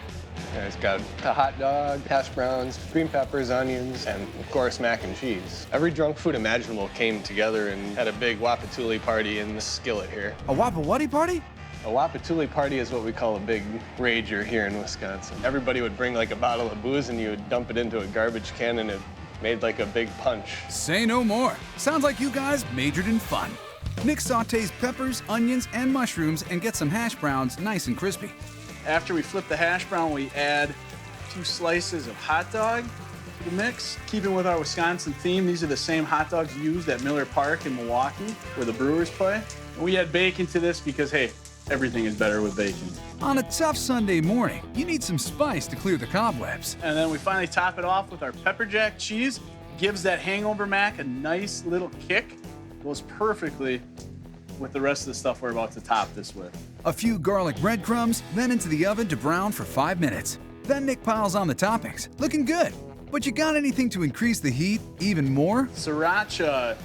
It's got a hot dog, hash browns, green peppers, onions, and of course, mac and cheese. Every drunk food imaginable came together and had a big wapatuli party in the skillet here. A wapawati party? A wapatuli party is what we call a big rager here in Wisconsin. Everybody would bring like a bottle of booze and you would dump it into a garbage can and it made like a big punch. Say no more. Sounds like you guys majored in fun. Nick sautés peppers, onions, and mushrooms and gets some hash browns nice and crispy. After we flip the hash brown, we add 2 slices of hot dog to the mix. Keeping with our Wisconsin theme, these are the same hot dogs used at Miller Park in Milwaukee, where the Brewers play. And we add bacon to this because, hey, everything is better with bacon. On a tough Sunday morning, you need some spice to clear the cobwebs. And then we finally top it off with our pepper jack cheese. Gives that hangover mac a nice little kick. Goes perfectly with the rest of the stuff we're about to top this with. A few garlic breadcrumbs, then into the oven to brown for 5 minutes. Then Nick piles on the toppings. Looking good. But you got anything to increase the heat even more? Sriracha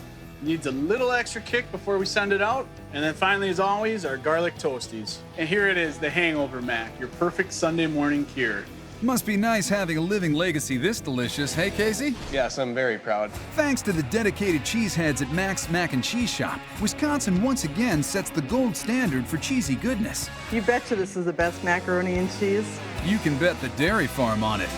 needs a little extra kick before we send it out. And then finally, as always, our garlic toasties. And here it is, the hangover mac, your perfect Sunday morning cure. Must be nice having a living legacy this delicious, hey Casey? Yes, I'm very proud. Thanks to the dedicated cheeseheads at Mac's Mac and Cheese Shop, Wisconsin once again sets the gold standard for cheesy goodness. You betcha this is the best macaroni and cheese. You can bet the dairy farm on it.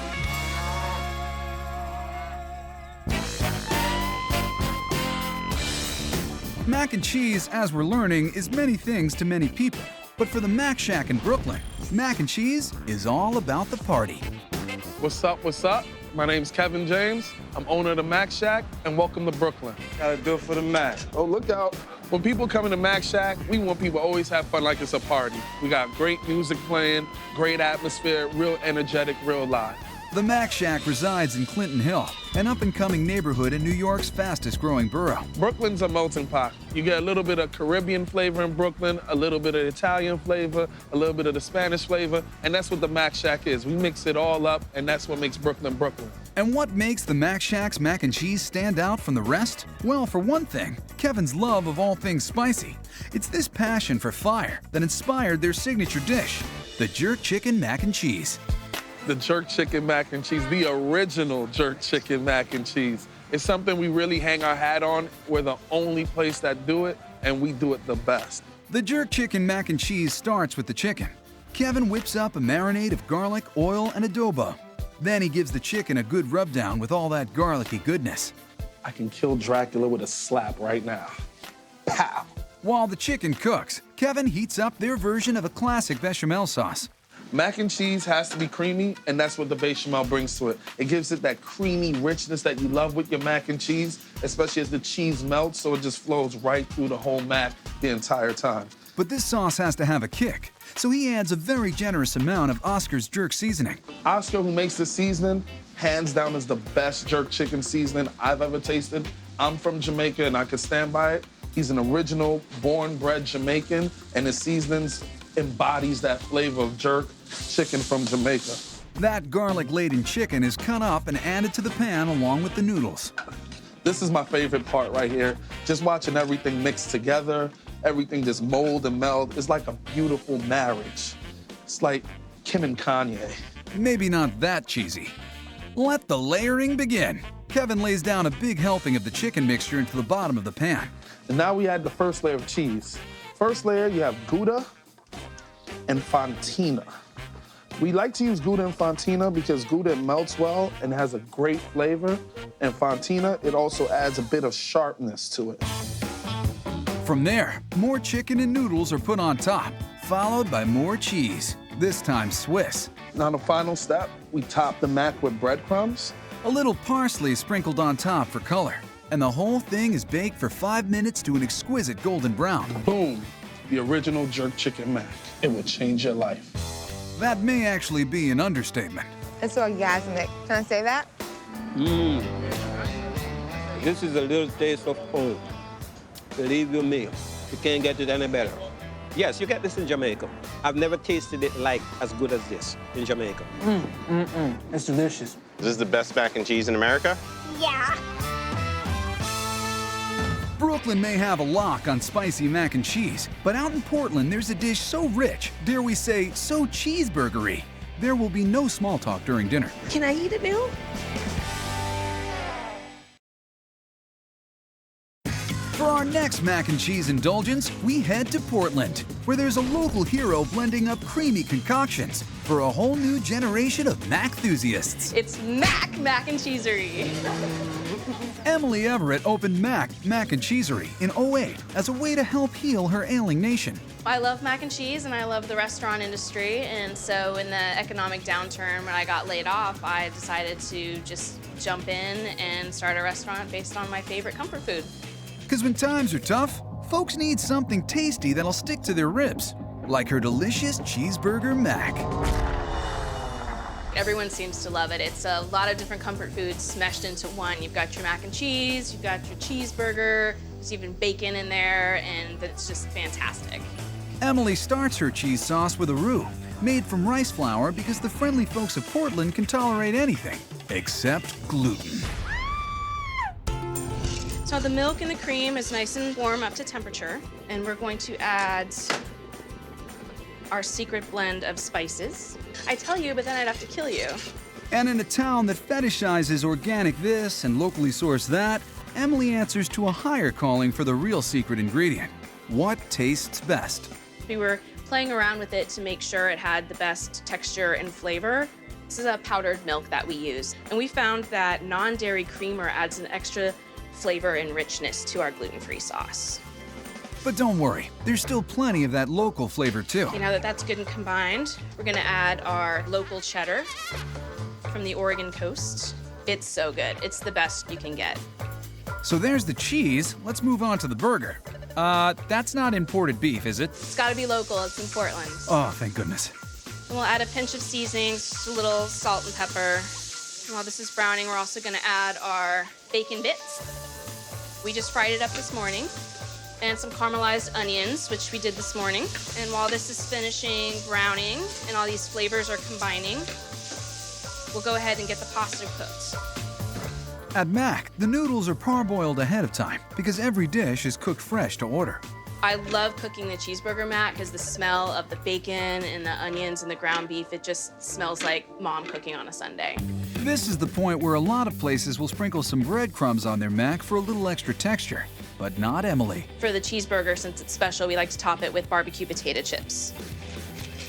Mac and cheese, as we're learning, is many things to many people. But for the Mac Shack in Brooklyn, mac and cheese is all about the party. What's up, what's up? My name's Kevin James. I'm owner of the Mac Shack, and welcome to Brooklyn. Gotta do it for the Mac. Oh, look out. When people come in the Mac Shack, we want people to always have fun like it's a party. We got great music playing, great atmosphere, real energetic, real live. The Mac Shack resides in Clinton Hill, an up-and-coming neighborhood in New York's fastest-growing borough. Brooklyn's a melting pot. You get a little bit of Caribbean flavor in Brooklyn, a little bit of Italian flavor, a little bit of the Spanish flavor, and that's what the Mac Shack is. We mix it all up, and that's what makes Brooklyn, Brooklyn. And what makes the Mac Shack's mac and cheese stand out from the rest? Well, for one thing, Kevin's love of all things spicy. It's this passion for fire that inspired their signature dish, the jerk chicken mac and cheese. The jerk chicken mac and cheese, the original jerk chicken mac and cheese. It's something we really hang our hat on. We're the only place that do it, and we do it the best. The jerk chicken mac and cheese starts with the chicken. Kevin whips up a marinade of garlic, oil, and adobo. Then he gives the chicken a good rub down with all that garlicky goodness. I can kill Dracula with a slap right now. Pow! While the chicken cooks, Kevin heats up their version of a classic bechamel sauce. Mac and cheese has to be creamy, and that's what the bechamel brings to it. It gives it that creamy richness that you love with your mac and cheese, especially as the cheese melts, so it just flows right through the whole mac the entire time. But this sauce has to have a kick, so he adds a very generous amount of Oscar's jerk seasoning. Oscar, who makes the seasoning, hands down is the best jerk chicken seasoning I've ever tasted. I'm from Jamaica, and I could stand by it. He's an original, born-bred Jamaican, and his seasonings embodies that flavor of jerk chicken from Jamaica. That garlic-laden chicken is cut up and added to the pan along with the noodles. This is my favorite part right here. Just watching everything mix together, everything just mold and meld. It's like a beautiful marriage. It's like Kim and Kanye. Maybe not that cheesy. Let the layering begin. Kevin lays down a big helping of the chicken mixture into the bottom of the pan. And now we add the first layer of cheese. First layer, you have Gouda and Fontina. We like to use Gouda and Fontina because Gouda melts well and has a great flavor. And Fontina, it also adds a bit of sharpness to it. From there, more chicken and noodles are put on top, followed by more cheese, this time Swiss. Now the final step, we top the mac with breadcrumbs. A little parsley sprinkled on top for color. And the whole thing is baked for 5 minutes to an exquisite golden brown. Boom, the original jerk chicken mac. It will change your life. That may actually be an understatement. It's orgasmic. Can I say that? This is a little taste of home. Believe you me, you can't get it any better. Yes, you get this in Jamaica. I've never tasted it like as good as this in Jamaica. It's delicious. Is this the best mac and cheese in America? Yeah. Brooklyn may have a lock on spicy mac and cheese, but out in Portland, there's a dish so rich, dare we say, so cheeseburgery. there will be no small talk during dinner. Can I eat it now? For our next mac and cheese indulgence, we head to Portland, where there's a local hero blending up creamy concoctions for a whole new generation of mac enthusiasts. It's Mac and Cheesery. Emily Everett opened Mac and Cheesery in '08 as a way to help heal her ailing nation. I love mac and cheese and I love the restaurant industry, and so in the economic downturn when I got laid off, I decided to just jump in and start a restaurant based on my favorite comfort food. Because when times are tough, folks need something tasty that'll stick to their ribs, like her delicious cheeseburger mac. Everyone seems to love it. It's a lot of different comfort foods smashed into one. You've got your mac and cheese, you've got your cheeseburger, there's even bacon in there, and it's just fantastic. Emily starts her cheese sauce with a roux, made from rice flour because the friendly folks of Portland can tolerate anything except gluten. So the milk and the cream is nice and warm up to temperature, and we're going to add our secret blend of spices. I tell you, but then I'd have to kill you. And in a town that fetishizes organic this and locally sourced that, Emily answers to a higher calling for the real secret ingredient. What tastes best? We were playing around with it to make sure it had the best texture and flavor. This is a powdered milk that we use, and we found that non-dairy creamer adds an extra flavor and richness to our gluten-free sauce. But don't worry, there's still plenty of that local flavor too. Okay, now that that's good and combined, we're gonna add our local cheddar from the Oregon coast. It's so good. It's the best you can get. So there's the cheese. Let's move on to the burger. That's not imported beef, is it? It's gotta be local. It's in Portland. Oh, thank goodness. And we'll add a pinch of seasonings, just a little salt and pepper. And while this is browning, we're also gonna add our bacon bits. We just fried it up this morning. And some caramelized onions, which we did this morning. And while this is finishing browning and all these flavors are combining, we'll go ahead and get the pasta cooked. At Mac, the noodles are parboiled ahead of time because every dish is cooked fresh to order. I love cooking the cheeseburger mac because the smell of the bacon and the onions and the ground beef, it just smells like mom cooking on a Sunday. This is the point where a lot of places will sprinkle some breadcrumbs on their mac for a little extra texture, but not Emily. For the cheeseburger, since it's special, we like to top it with barbecue potato chips.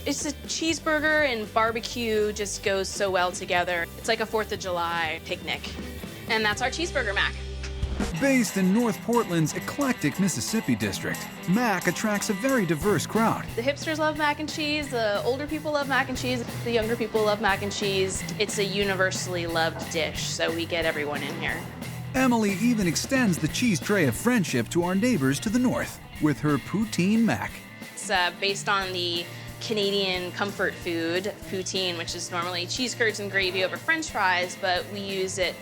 It's a cheeseburger and barbecue just goes so well together. It's like a 4th of July picnic. And that's our cheeseburger mac. Based in North Portland's eclectic Mississippi district, Mac attracts a very diverse crowd. The hipsters love mac and cheese, the older people love mac and cheese, the younger people love mac and cheese. It's a universally loved dish, so we get everyone in here. Emily even extends the cheese tray of friendship to our neighbors to the north with her poutine mac. It's based on the Canadian comfort food, poutine, which is normally cheese curds and gravy over French fries, but we use it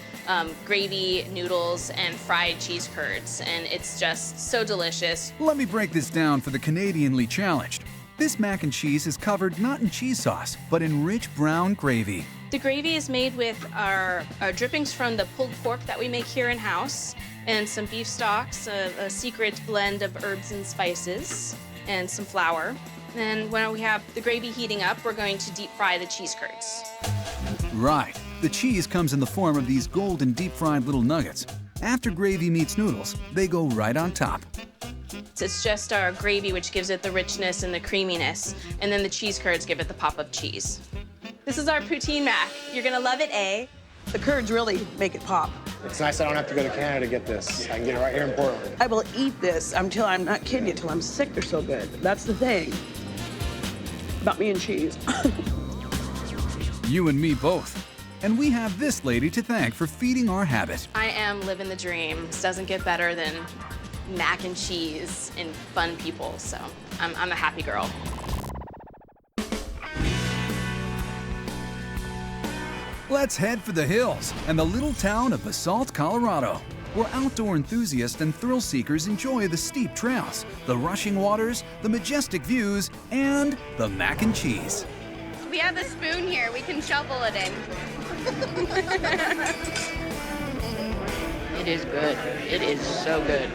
gravy, noodles, and fried cheese curds, and it's just so delicious. Let me break this down for the Canadianly challenged. This mac and cheese is covered not in cheese sauce, but in rich brown gravy. The gravy is made with our drippings from the pulled pork that we make here in-house, and some beef stocks, a secret blend of herbs and spices, and some flour. And when we have the gravy heating up, we're going to deep fry the cheese curds. Right. The cheese comes in the form of these golden deep-fried little nuggets. After gravy meets noodles, they go right on top. It's just our gravy which gives it the richness and the creaminess, and then the cheese curds give it the pop of cheese. This is our poutine mac. You're gonna love it, eh? The curds really make it pop. It's nice I don't have to go to Canada to get this. I can get it right here in Portland. I will eat this until I'm not kidding you, till I'm sick. They're so good. That's the thing about me and cheese. You and me both. And we have this lady to thank for feeding our habit. I am living the dream. This doesn't get better than mac and cheese and fun people, so I'm a happy girl. Let's head for the hills and the little town of Basalt, Colorado, where outdoor enthusiasts and thrill seekers enjoy the steep trails, the rushing waters, the majestic views, and the mac and cheese. We have a spoon here. We can shovel it in. It is good. It is so good.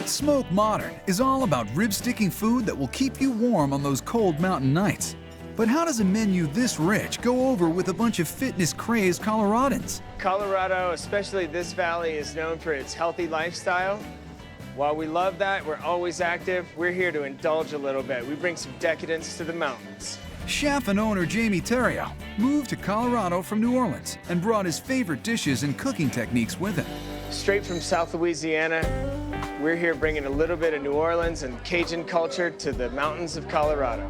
Smoke Modern is all about rib-sticking food that will keep you warm on those cold mountain nights. But how does a menu this rich go over with a bunch of fitness-crazed Coloradans? Colorado, especially this valley, is known for its healthy lifestyle. While we love that, we're always active, we're here to indulge a little bit. We bring some decadence to the mountains. Chef and owner Jamie Theriault moved to Colorado from New Orleans and brought his favorite dishes and cooking techniques with him. Straight from South Louisiana, we're here bringing a little bit of New Orleans and Cajun culture to the mountains of Colorado.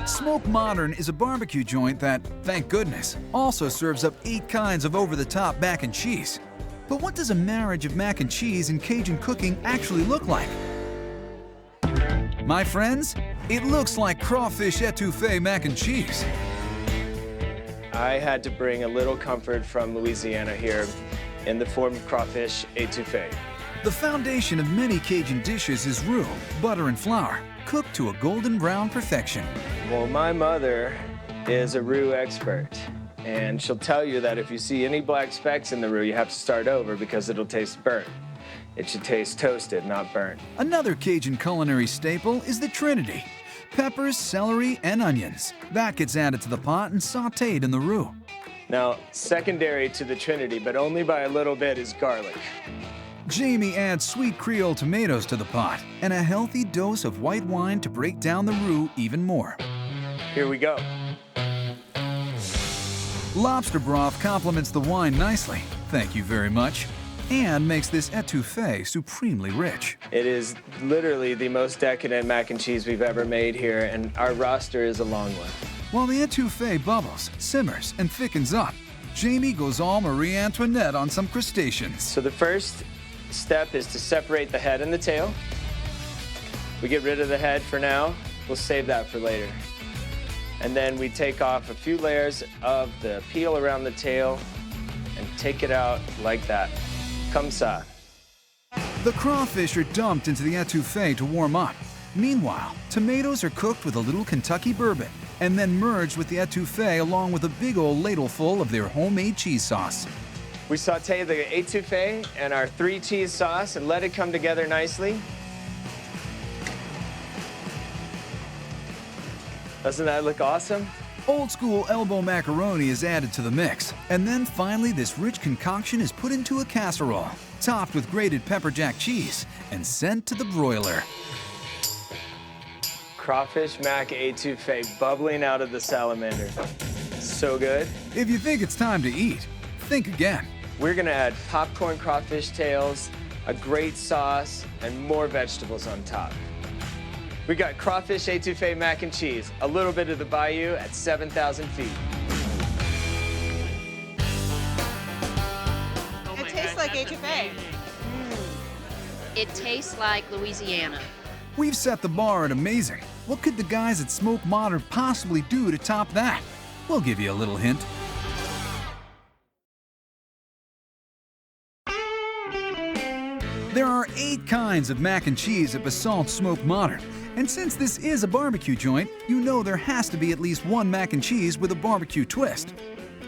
Smoke Modern is a barbecue joint that, thank goodness, also serves up 8 kinds of over-the-top mac and cheese. But what does a marriage of mac and cheese and Cajun cooking actually look like? My friends, it looks like crawfish etouffee mac and cheese. I had to bring a little comfort from Louisiana here in the form of crawfish etouffee. The foundation of many Cajun dishes is roux, butter, and flour, cooked to a golden brown perfection. Well, my mother is a roux expert, and she'll tell you that if you see any black specks in the roux, you have to start over because it'll taste burnt. It should taste toasted, not burnt. Another Cajun culinary staple is the Trinity. Peppers, celery, and onions. That gets added to the pot and sautéed in the roux. Now, secondary to the Trinity, but only by a little bit, is garlic. Jamie adds sweet Creole tomatoes to the pot and a healthy dose of white wine to break down the roux even more. Here we go. Lobster broth complements the wine nicely, thank you very much, and makes this etouffee supremely rich. It is literally the most decadent mac and cheese we've ever made here, and our roster is a long one. While the etouffee bubbles, simmers, and thickens up, Jamie goes all Marie Antoinette on some crustaceans. So the first step is to separate the head and the tail. We get rid of the head for now. We'll save that for later. And then we take off a few layers of the peel around the tail and take it out like that. Comme ça. The crawfish are dumped into the etouffee to warm up. Meanwhile, tomatoes are cooked with a little Kentucky bourbon and then merged with the etouffee along with a big old ladleful of their homemade cheese sauce. We saute the etouffee and our 3 cheese sauce and let it come together nicely. Doesn't that look awesome? Old school elbow macaroni is added to the mix, and then finally this rich concoction is put into a casserole, topped with grated pepper jack cheese, and sent to the broiler. Crawfish mac etouffee bubbling out of the salamander. So good. If you think it's time to eat, think again. We're gonna add popcorn crawfish tails, a great sauce, and more vegetables on top. We got crawfish etouffee mac and cheese, a little bit of the bayou at 7,000 feet. It tastes like etouffee. It tastes like Louisiana. We've set the bar at amazing. What could the guys at Smoke Modern possibly do to top that? We'll give you a little hint. There are 8 kinds of mac and cheese at Basalt Smoke Modern. And since this is a barbecue joint, you know there has to be at least one mac and cheese with a barbecue twist.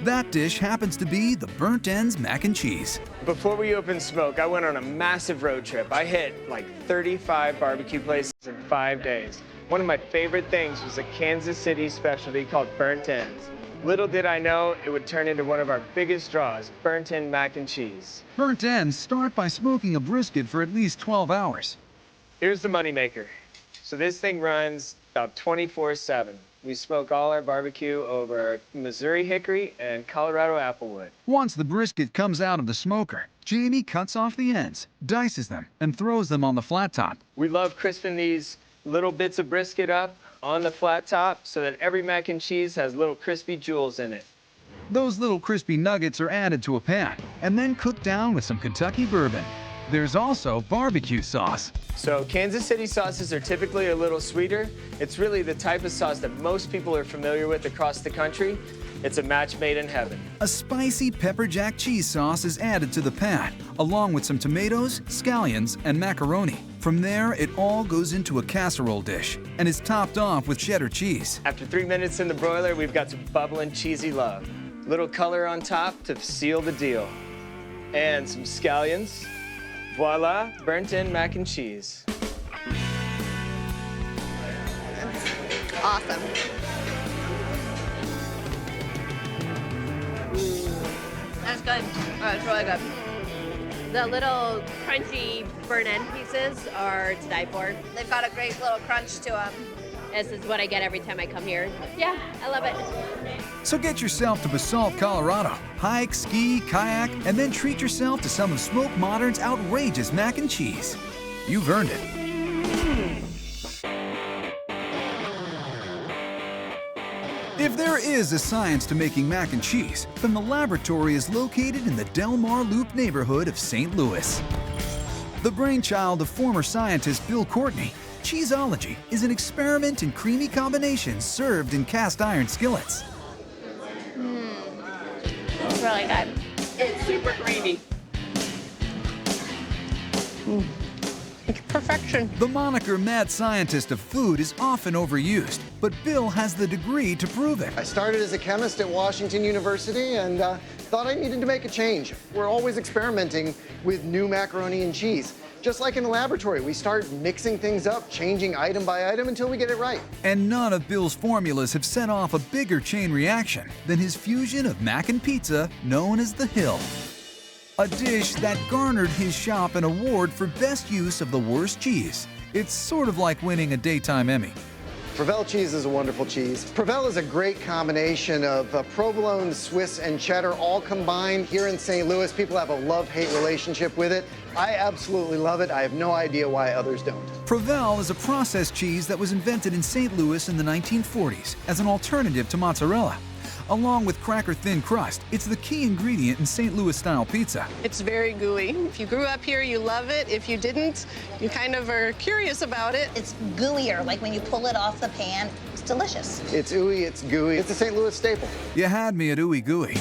That dish happens to be the Burnt Ends mac and cheese. Before we opened Smoke, I went on a massive road trip. I hit like 35 barbecue places in 5 days. One of my favorite things was a Kansas City specialty called Burnt Ends. Little did I know it would turn into one of our biggest draws, Burnt End mac and cheese. Burnt Ends start by smoking a brisket for at least 12 hours. Here's the moneymaker. So this thing runs about 24/7. We smoke all our barbecue over Missouri hickory and Colorado applewood. Once the brisket comes out of the smoker, Jamie cuts off the ends, dices them, and throws them on the flat top. We love crisping these little bits of brisket up on the flat top so that every mac and cheese has little crispy jewels in it. Those little crispy nuggets are added to a pan and then cooked down with some Kentucky bourbon. There's also barbecue sauce. So Kansas City sauces are typically a little sweeter. It's really the type of sauce that most people are familiar with across the country. It's a match made in heaven. A spicy pepper jack cheese sauce is added to the pan, along with some tomatoes, scallions, and macaroni. From there, it all goes into a casserole dish and is topped off with cheddar cheese. After 3 minutes in the broiler, we've got some bubbling cheesy love. Little color on top to seal the deal. And some scallions. Voila, burnt-in mac and cheese. Awesome. Oh, it's really good. The little crunchy burnt end pieces are to die for. They've got a great little crunch to them. This is what I get every time I come here. Yeah, I love it. So get yourself to Basalt, Colorado. Hike, ski, kayak, and then treat yourself to some of Smoke Modern's outrageous mac and cheese. You've earned it. If there is a science to making mac and cheese, then the laboratory is located in the Del Mar Loop neighborhood of St. Louis. The brainchild of former scientist Bill Courtney, cheeseology is an experiment in creamy combinations served in cast iron skillets. It's really good. It's super creamy. Perfection. The moniker mad scientist of food is often overused, but Bill has the degree to prove it. I started as a chemist at Washington University and thought I needed to make a change. We're always experimenting with new macaroni and cheese. Just like in the laboratory, we start mixing things up, changing item by item until we get it right. And none of Bill's formulas have set off a bigger chain reaction than his fusion of mac and pizza known as the Hill. A dish that garnered his shop an award for best use of the worst cheese. It's sort of like winning a daytime Emmy. Provel cheese is a wonderful cheese. Provel is a great combination of provolone, Swiss, and cheddar all combined. Here in St. Louis, people have a love-hate relationship with it. I absolutely love it. I have no idea why others don't. Provel is a processed cheese that was invented in St. Louis in the 1940s as an alternative to mozzarella. Along with cracker-thin crust, it's the key ingredient in St. Louis-style pizza. It's very gooey. If you grew up here, you love it. If you didn't, you kind of are curious about it. It's gooier, like when you pull it off the pan. It's delicious. It's ooey, it's gooey. It's a St. Louis staple. You had me at ooey gooey.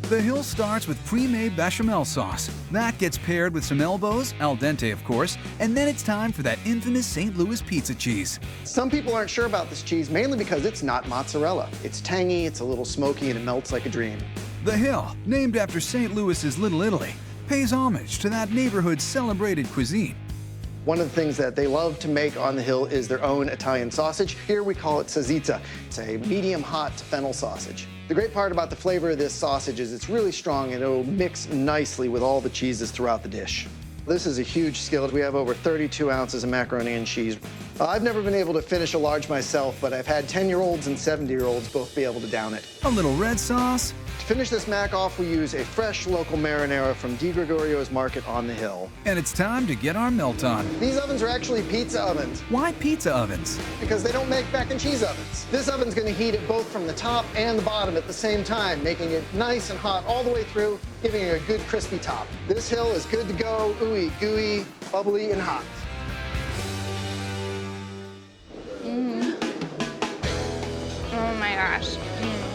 The Hill starts with pre-made bechamel sauce. That gets paired with some elbows, al dente of course, and then it's time for that infamous St. Louis pizza cheese. Some people aren't sure about this cheese, mainly because it's not mozzarella. It's tangy, it's a little smoky, and it melts like a dream. The Hill, named after St. Louis's Little Italy, pays homage to that neighborhood's celebrated cuisine. One of the things that they love to make on the Hill is their own Italian sausage. Here we call it salsiccia. It's a medium-hot fennel sausage. The great part about the flavor of this sausage is it's really strong and it'll mix nicely with all the cheeses throughout the dish. This is a huge skillet. We have over 32 ounces of macaroni and cheese. I've never been able to finish a large myself, but I've had 10-year-olds and 70-year-olds both be able to down it. A little red sauce. To finish this mac off, we use a fresh local marinara from Di Gregorio's Market on the Hill. And it's time to get our melt on. These ovens are actually pizza ovens. Why pizza ovens? Because they don't make mac and cheese ovens. This oven's gonna heat it both from the top and the bottom at the same time, making it nice and hot all the way through, giving it a good crispy top. This Hill is good to go, ooey, gooey, bubbly, and hot. Oh my gosh.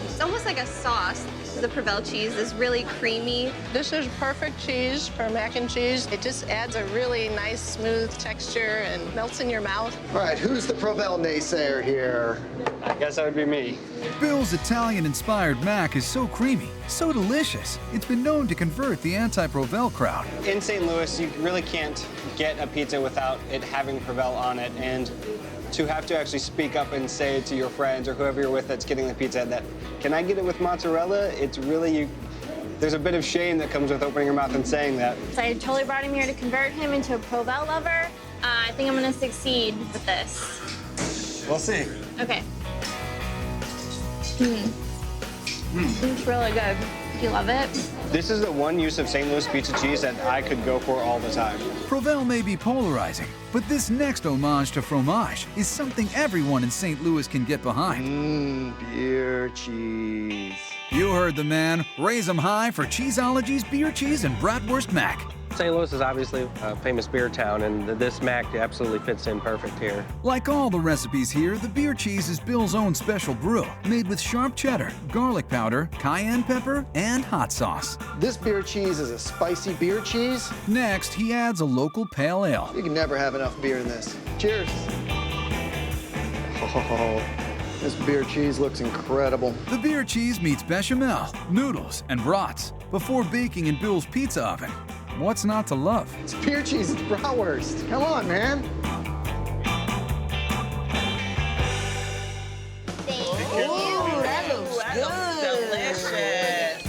It's almost like a sauce. The Provel cheese is really creamy. This is perfect cheese for mac and cheese. It just adds a really nice, smooth texture and melts in your mouth. All right, who's the Provel naysayer here? I guess that would be me. Bill's Italian-inspired mac is so creamy, so delicious, it's been known to convert the anti-Provel crowd. In St. Louis, you really can't get a pizza without it having Provel on it, and to have to actually speak up and say to your friends or whoever you're with that's getting the pizza that, can I get it with mozzarella? It's really, there's a bit of shame that comes with opening your mouth and saying that. So I totally brought him here to convert him into a Provel lover. I think I'm gonna succeed with this. We'll see. Okay. It's really good. Do you love it? This is the one use of St. Louis pizza cheese that I could go for all the time. Provel may be polarizing, but this next homage to fromage is something everyone in St. Louis can get behind. Beer cheese. You heard the man. Raise 'em high for Cheeseology's beer cheese and bratwurst mac. St. Louis is obviously a famous beer town, and this mac absolutely fits in perfect here. Like all the recipes here, the beer cheese is Bill's own special brew, made with sharp cheddar, garlic powder, cayenne pepper, and hot sauce. This beer cheese is a spicy beer cheese. Next, he adds a local pale ale. You can never have enough beer in this. Cheers. Oh, this beer cheese looks incredible. The beer cheese meets bechamel, noodles, and brats before baking in Bill's pizza oven. What's not to love? It's beer cheese, it's bratwurst. Come on, man. Ooh, that looks good. Delicious.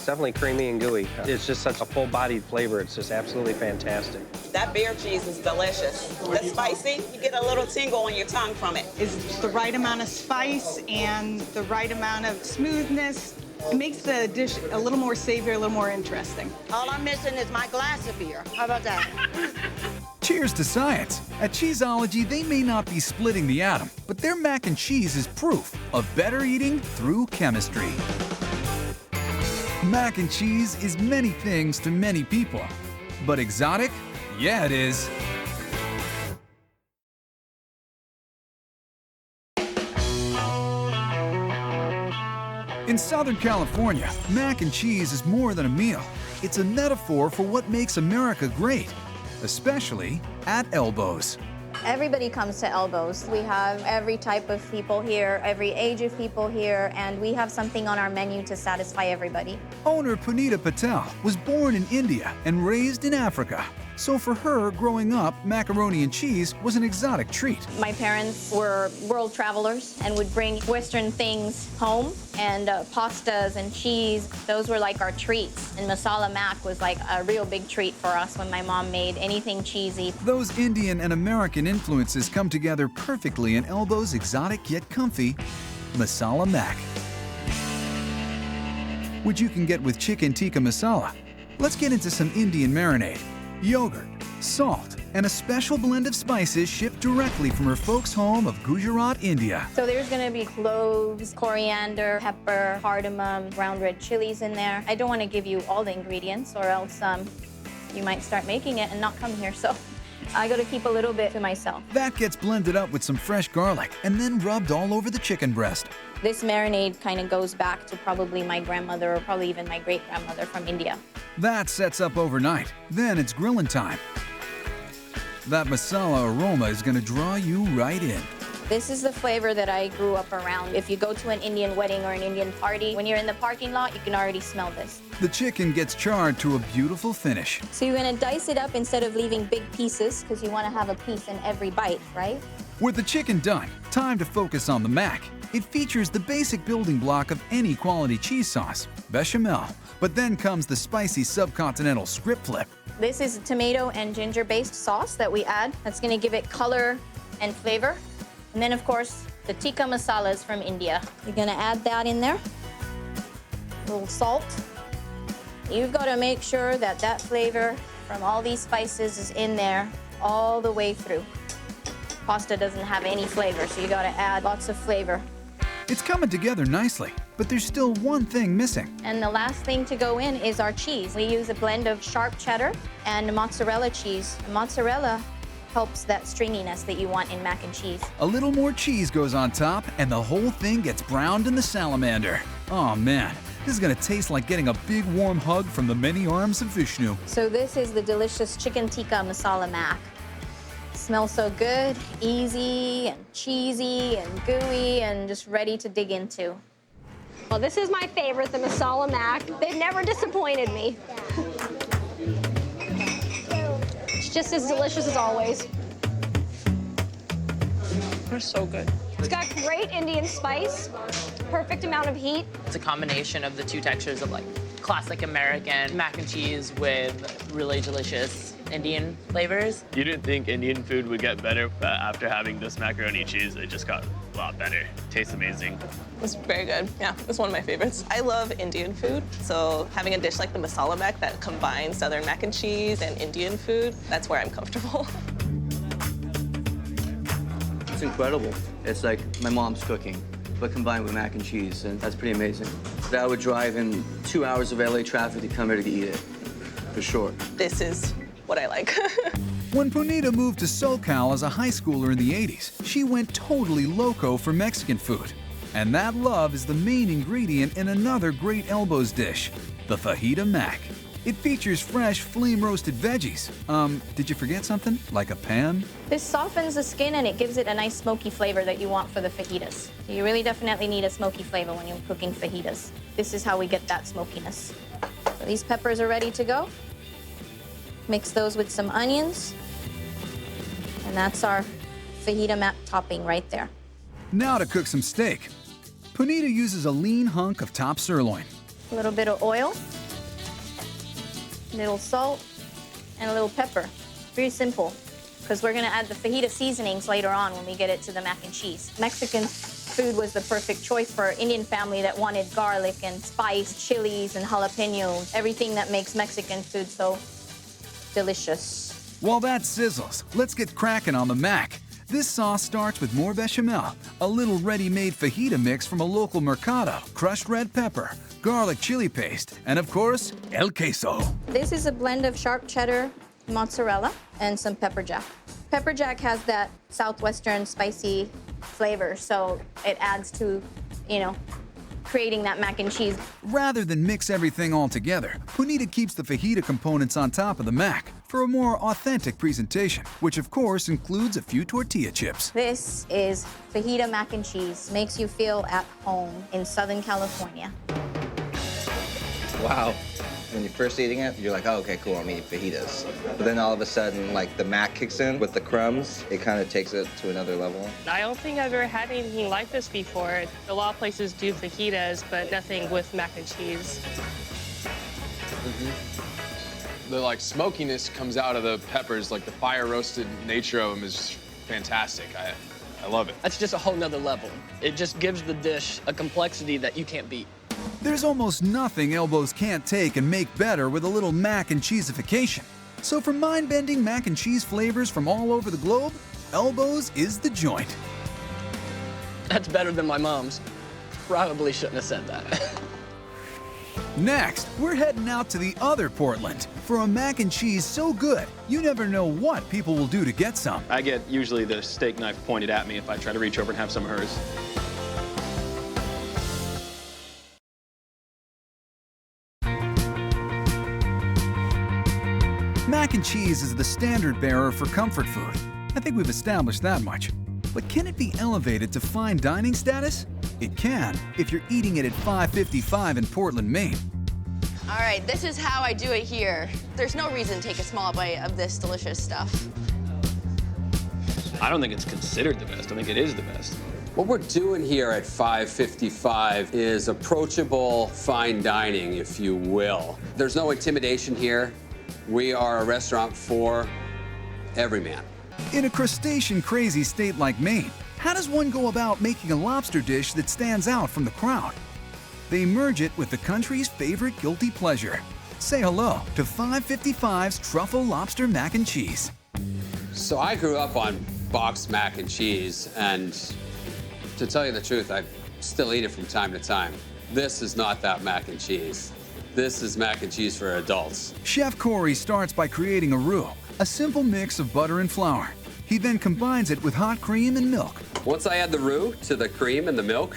It's definitely creamy and gooey. It's just such a full-bodied flavor. It's just absolutely fantastic. That beer cheese is delicious. The spicy, you get a little tingle on your tongue from it. It's the right amount of spice and the right amount of smoothness. It makes the dish a little more savory, a little more interesting. All I'm missing is my glass of beer. How about that? Cheers to science. At Cheeseology, they may not be splitting the atom, but their mac and cheese is proof of better eating through chemistry. Mac and cheese is many things to many people, but exotic? Yeah, it is. In Southern California, mac and cheese is more than a meal. It's a metaphor for what makes America great, especially at Elbows. Everybody comes to Elbows. We have every type of people here, every age of people here, and we have something on our menu to satisfy everybody. Owner Punita Patel was born in India and raised in Africa. So for her, growing up, macaroni and cheese was an exotic treat. My parents were world travelers and would bring Western things home, and pastas and cheese, those were like our treats. And masala mac was like a real big treat for us when my mom made anything cheesy. Those Indian and American influences come together perfectly in Elbows' exotic yet comfy masala mac, which you can get with chicken tikka masala. Let's get into some Indian marinade. Yogurt, salt, and a special blend of spices shipped directly from her folks' home of Gujarat, India. So there's gonna be cloves, coriander, pepper, cardamom, ground red chilies in there. I don't wanna give you all the ingredients or else you might start making it and not come here, so I gotta keep a little bit to myself. That gets blended up with some fresh garlic and then rubbed all over the chicken breast. This marinade kind of goes back to probably my grandmother or probably even my great-grandmother from India. That sets up overnight. Then it's grilling time. That masala aroma is going to draw you right in. This is the flavor that I grew up around. If you go to an Indian wedding or an Indian party, when you're in the parking lot, you can already smell this. The chicken gets charred to a beautiful finish. So you're gonna dice it up instead of leaving big pieces because you wanna have a piece in every bite, right? With the chicken done, time to focus on the mac. It features the basic building block of any quality cheese sauce, bechamel. But then comes the spicy subcontinental script flip. This is a tomato and ginger-based sauce that we add. That's gonna give it color and flavor. And then, of course, the tikka masalas from India. You're gonna add that in there. A little salt. You've gotta make sure that that flavor from all these spices is in there all the way through. Pasta doesn't have any flavor, so you gotta add lots of flavor. It's coming together nicely, but there's still one thing missing. And the last thing to go in is our cheese. We use a blend of sharp cheddar and mozzarella cheese. Mozzarella helps that stringiness that you want in mac and cheese. A little more cheese goes on top, and the whole thing gets browned in the salamander. Oh man, this is gonna taste like getting a big warm hug from the many arms of Vishnu. So this is the delicious chicken tikka masala mac. Smells so good, easy and cheesy and gooey and just ready to dig into. Well, this is my favorite, the masala mac. They've never disappointed me. It's just as delicious as always. They're so good. It's got great Indian spice, perfect amount of heat. It's a combination of the two textures of like classic American mac and cheese with really delicious Indian flavors. You didn't think Indian food would get better, but after having this macaroni and cheese, it just got a lot better. Tastes amazing. It's very good. Yeah, it's one of my favorites. I love Indian food, so having a dish like the masala mac that combines Southern mac and cheese and Indian food, that's where I'm comfortable. It's incredible. It's like my mom's cooking, but combined with mac and cheese, and that's pretty amazing. I would drive in 2 hours of LA traffic to come here to eat it, for sure. This is what I like. When Punita moved to SoCal as a high schooler in the 80s, she went totally loco for Mexican food. And that love is the main ingredient in another great Elbows dish, the fajita mac. It features fresh, flame-roasted veggies. Did you forget something? Like a pan? This softens the skin and it gives it a nice smoky flavor that you want for the fajitas. So you really definitely need a smoky flavor when you're cooking fajitas. This is how we get that smokiness. So these peppers are ready to go. Mix those with some onions. And that's our fajita mac topping right there. Now to cook some steak. Punita uses a lean hunk of top sirloin. A little bit of oil, a little salt, and a little pepper. Very simple, because we're gonna add the fajita seasonings later on when we get it to the mac and cheese. Mexican food was the perfect choice for an Indian family that wanted garlic and spice, chilies and jalapenos, everything that makes Mexican food so delicious. While that sizzles, let's get cracking on the mac. This sauce starts with more bechamel, a little ready-made fajita mix from a local mercado, crushed red pepper, garlic chili paste, and of course, el queso. This is a blend of sharp cheddar, mozzarella, and some pepper jack. Pepper jack has that southwestern spicy flavor, so it adds to, creating that mac and cheese. Rather than mix everything all together, Juanita keeps the fajita components on top of the mac for a more authentic presentation, which of course includes a few tortilla chips. This is fajita mac and cheese. Makes you feel at home in Southern California. Wow. When you're first eating it, you're like, oh, okay, cool, I'm eating fajitas. But then all of a sudden, like, the mac kicks in with the crumbs. It kind of takes it to another level. I don't think I've ever had anything like this before. A lot of places do fajitas, but nothing with mac and cheese. The, like, smokiness comes out of the peppers. Like, the fire-roasted nature of them is just fantastic. I love it. That's just a whole nother level. It just gives the dish a complexity that you can't beat. There's almost nothing elbows can't take and make better with a little mac and cheesification. So for mind-bending mac and cheese flavors from all over the globe, Elbows is the joint. That's better than my mom's. Probably shouldn't have said that. Next, we're heading out to the other Portland for a mac and cheese so good, you never know what people will do to get some. I get usually the steak knife pointed at me if I try to reach over and have some of hers. Mac and cheese is the standard bearer for comfort food. I think we've established that much. But can it be elevated to fine dining status? It can, if you're eating it at 555 in Portland, Maine. All right, this is how I do it here. There's no reason to take a small bite of this delicious stuff. I don't think it's considered the best. I think it is the best. What we're doing here at 555 is approachable fine dining, if you will. There's no intimidation here. We are a restaurant for every man. In a crustacean-crazy state like Maine, how does one go about making a lobster dish that stands out from the crowd? They merge it with the country's favorite guilty pleasure. Say hello to 555's Truffle Lobster Mac and Cheese. So I grew up on boxed mac and cheese, and to tell you the truth, I still eat it from time to time. This is not that mac and cheese. This is mac and cheese for adults. Chef Corey starts by creating a roux, a simple mix of butter and flour. He then combines it with hot cream and milk. Once I add the roux to the cream and the milk,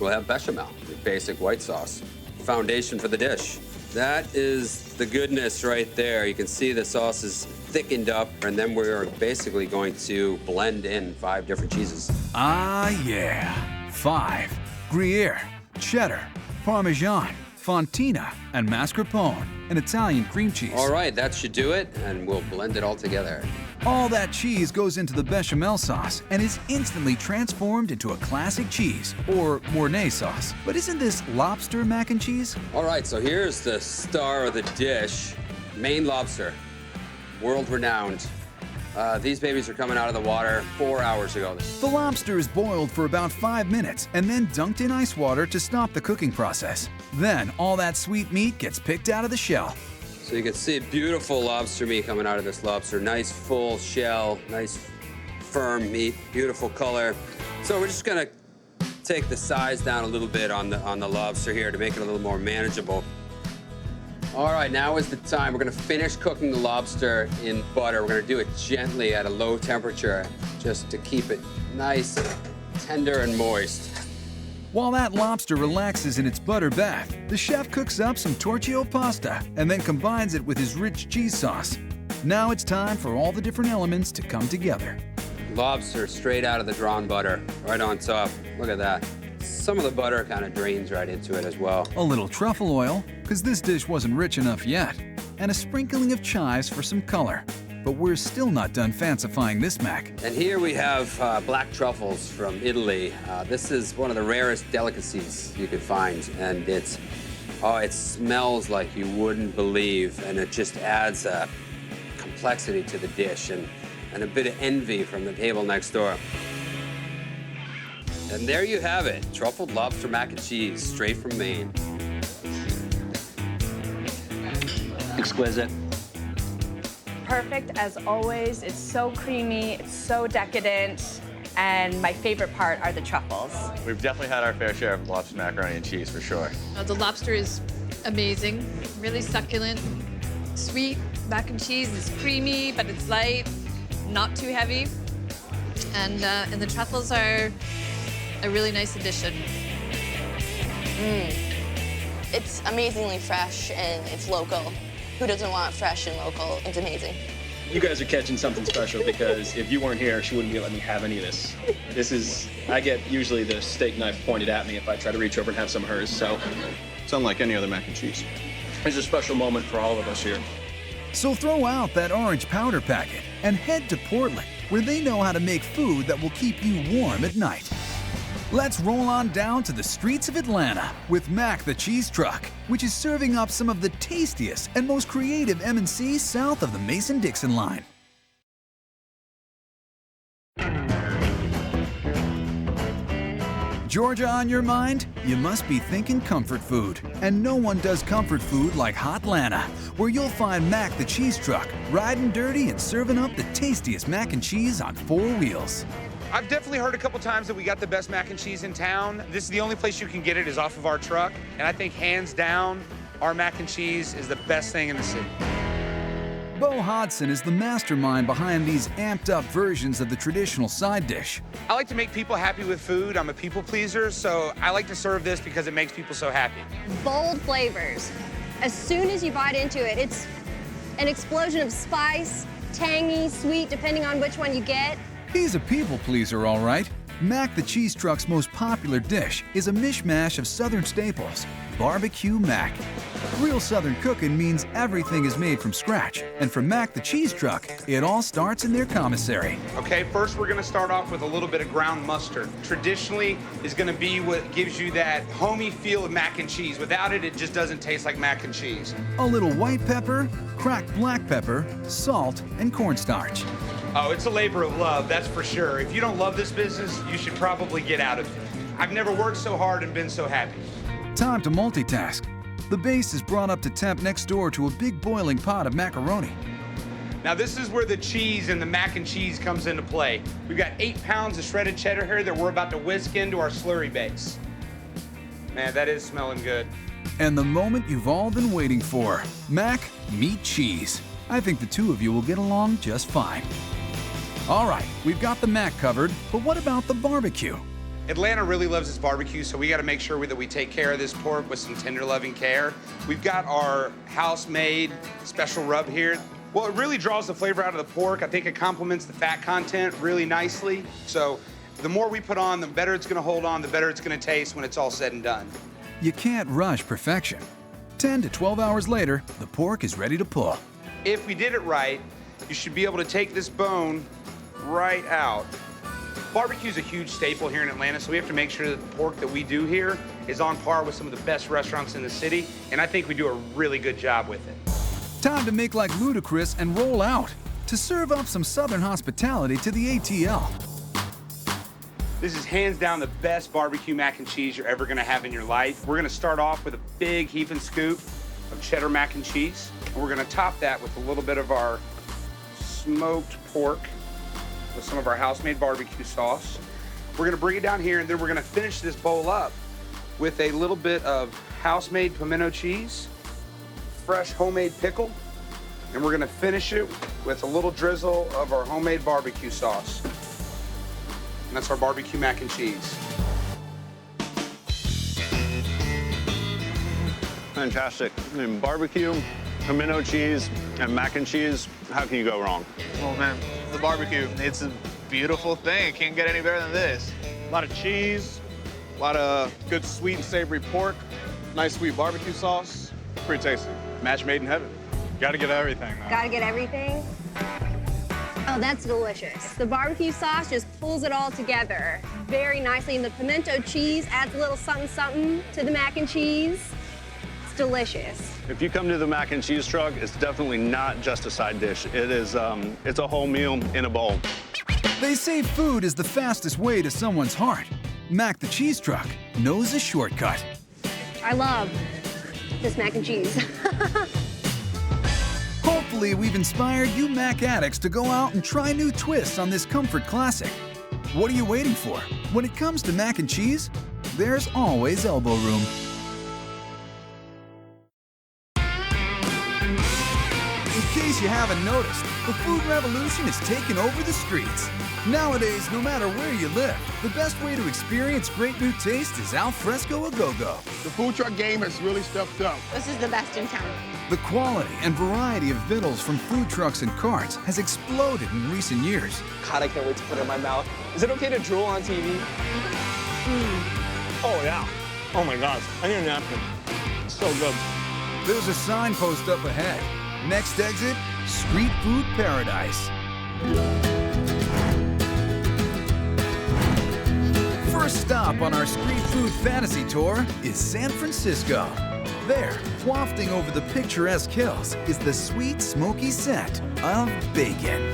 we'll have bechamel, your basic white sauce. Foundation for the dish. That is the goodness right there. You can see the sauce is thickened up, and then we're basically going to blend in 5 different cheeses. Ah, yeah. 5. Gruyere, cheddar, Parmesan, Fontina, and mascarpone, an Italian cream cheese. All right, that should do it, and we'll blend it all together. All that cheese goes into the bechamel sauce and is instantly transformed into a classic cheese, or Mornay sauce. But isn't this lobster mac and cheese? All right, so here's the star of the dish, Maine lobster, world-renowned. These babies are coming out of the water 4 hours ago. The lobster is boiled for about 5 minutes and then dunked in ice water to stop the cooking process. Then all that sweet meat gets picked out of the shell. So you can see beautiful lobster meat coming out of this lobster. Nice full shell, nice firm meat, beautiful color. So we're just gonna take the size down a little bit on the lobster here to make it a little more manageable. All right, now is the time. We're gonna finish cooking the lobster in butter. We're gonna do it gently at a low temperature just to keep it nice, tender, and moist. While that lobster relaxes in its butter bath, the chef cooks up some torchio pasta and then combines it with his rich cheese sauce. Now it's time for all the different elements to come together. Lobster straight out of the drawn butter, right on top. Look at that. Some of the butter kind of drains right into it as well. A little truffle oil, because this dish wasn't rich enough yet, and a sprinkling of chives for some color. But we're still not done fancifying this mac. And here we have black truffles from Italy. This is one of the rarest delicacies you could find, and it's Oh, it smells like you wouldn't believe, and it just adds a complexity to the dish and a bit of envy from the table next door. And there you have it, truffled lobster mac and cheese, straight from Maine. Exquisite. Perfect as always. It's so creamy, it's so decadent, and my favorite part are the truffles. We've definitely had our fair share of lobster macaroni and cheese, for sure. The lobster is amazing, really succulent, sweet. Mac and cheese is creamy, but it's light, not too heavy. And the truffles are a really nice addition. It's amazingly fresh and it's local. Who doesn't want fresh and local? It's amazing. You guys are catching something special because if you weren't here, she wouldn't be letting me have any of this. I get usually the steak knife pointed at me if I try to reach over and have some of hers, so it's unlike any other mac and cheese. It's a special moment for all of us here. So throw out that orange powder packet and head to Portland, where they know how to make food that will keep you warm at night. Let's roll on down to the streets of Atlanta with Mac the Cheese Truck, which is serving up some of the tastiest and most creative M&C south of the Mason-Dixon line. Georgia on your mind? You must be thinking comfort food. And no one does comfort food like Hotlanta, where you'll find Mac the Cheese Truck riding dirty and serving up the tastiest mac and cheese on 4 wheels. I've definitely heard a couple times that we got the best mac and cheese in town. This is the only place you can get it is off of our truck. And I think hands down, our mac and cheese is the best thing in the city. Bo Hodson is the mastermind behind these amped up versions of the traditional side dish. I like to make people happy with food. I'm a people pleaser, so I like to serve this because it makes people so happy. Bold flavors. As soon as you bite into it, it's an explosion of spice, tangy, sweet, depending on which one you get. He's a people pleaser, all right. Mac the Cheese Truck's most popular dish is a mishmash of Southern staples, barbecue mac. Real Southern cooking means everything is made from scratch, and for Mac the Cheese Truck, it all starts in their commissary. Okay, first we're gonna start off with a little bit of ground mustard. Traditionally is gonna be what gives you that homey feel of mac and cheese. Without it, it just doesn't taste like mac and cheese. A little white pepper, cracked black pepper, salt, and cornstarch. Oh, it's a labor of love, that's for sure. If you don't love this business, you should probably get out of it. I've never worked so hard and been so happy. Time to multitask. The base is brought up to temp next door to a big boiling pot of macaroni. Now this is where the cheese and the mac and cheese comes into play. We've got 8 pounds of shredded cheddar here that we're about to whisk into our slurry base. Man, that is smelling good. And the moment you've all been waiting for, mac, meat, cheese. I think the two of you will get along just fine. All right, we've got the mac covered, but what about the barbecue? Atlanta really loves its barbecue, so we got to make sure that we take care of this pork with some tender loving care. We've got our house-made special rub here. Well, it really draws the flavor out of the pork. I think it complements the fat content really nicely. So the more we put on, the better it's gonna hold on, the better it's gonna taste when it's all said and done. You can't rush perfection. 10 to 12 hours later, the pork is ready to pull. If we did it right, you should be able to take this bone right out. Barbecue's a huge staple here in Atlanta, so we have to make sure that the pork that we do here is on par with some of the best restaurants in the city, and I think we do a really good job with it. Time to make like Ludacris and roll out to serve up some Southern hospitality to the ATL. This is hands down the best barbecue mac and cheese you're ever gonna have in your life. We're gonna start off with a big heap and scoop of cheddar mac and cheese, and we're gonna top that with a little bit of our smoked pork with some of our house-made barbecue sauce. We're gonna bring it down here, and then we're gonna finish this bowl up with a little bit of house-made pimento cheese, fresh homemade pickle, and we're gonna finish it with a little drizzle of our homemade barbecue sauce. And that's our barbecue mac and cheese. Fantastic. I mean, barbecue, pimento cheese, and mac and cheese, how can you go wrong? Oh man, the barbecue, it's a beautiful thing. It can't get any better than this. A lot of cheese, a lot of good sweet and savory pork, nice sweet barbecue sauce. Pretty tasty. Match made in heaven. Gotta get everything, man. Gotta get everything. Oh, that's delicious. The barbecue sauce just pulls it all together very nicely, and the pimento cheese adds a little something something to the mac and cheese. It's delicious. If you come to the mac and cheese truck, it's definitely not just a side dish. It is, it's a whole meal in a bowl. They say food is the fastest way to someone's heart. Mac the Cheese Truck knows a shortcut. I love this mac and cheese. Hopefully, we've inspired you Mac addicts to go out and try new twists on this comfort classic. What are you waiting for? When it comes to mac and cheese, there's always elbow room. In case you haven't noticed, the food revolution is taking over the streets. Nowadays, no matter where you live, the best way to experience great new taste is al fresco a-go-go. The food truck game has really stepped up. This is the best in town. The quality and variety of vittles from food trucks and carts has exploded in recent years. God, I can't wait to put it in my mouth. Is it okay to drool on TV? Oh, yeah. Oh, my gosh. I need a napkin. So good. There's a signpost up ahead. Next exit, Street Food Paradise. First stop on our street food fantasy tour is San Francisco. There, wafting over the picturesque hills, is the sweet, smoky scent of bacon.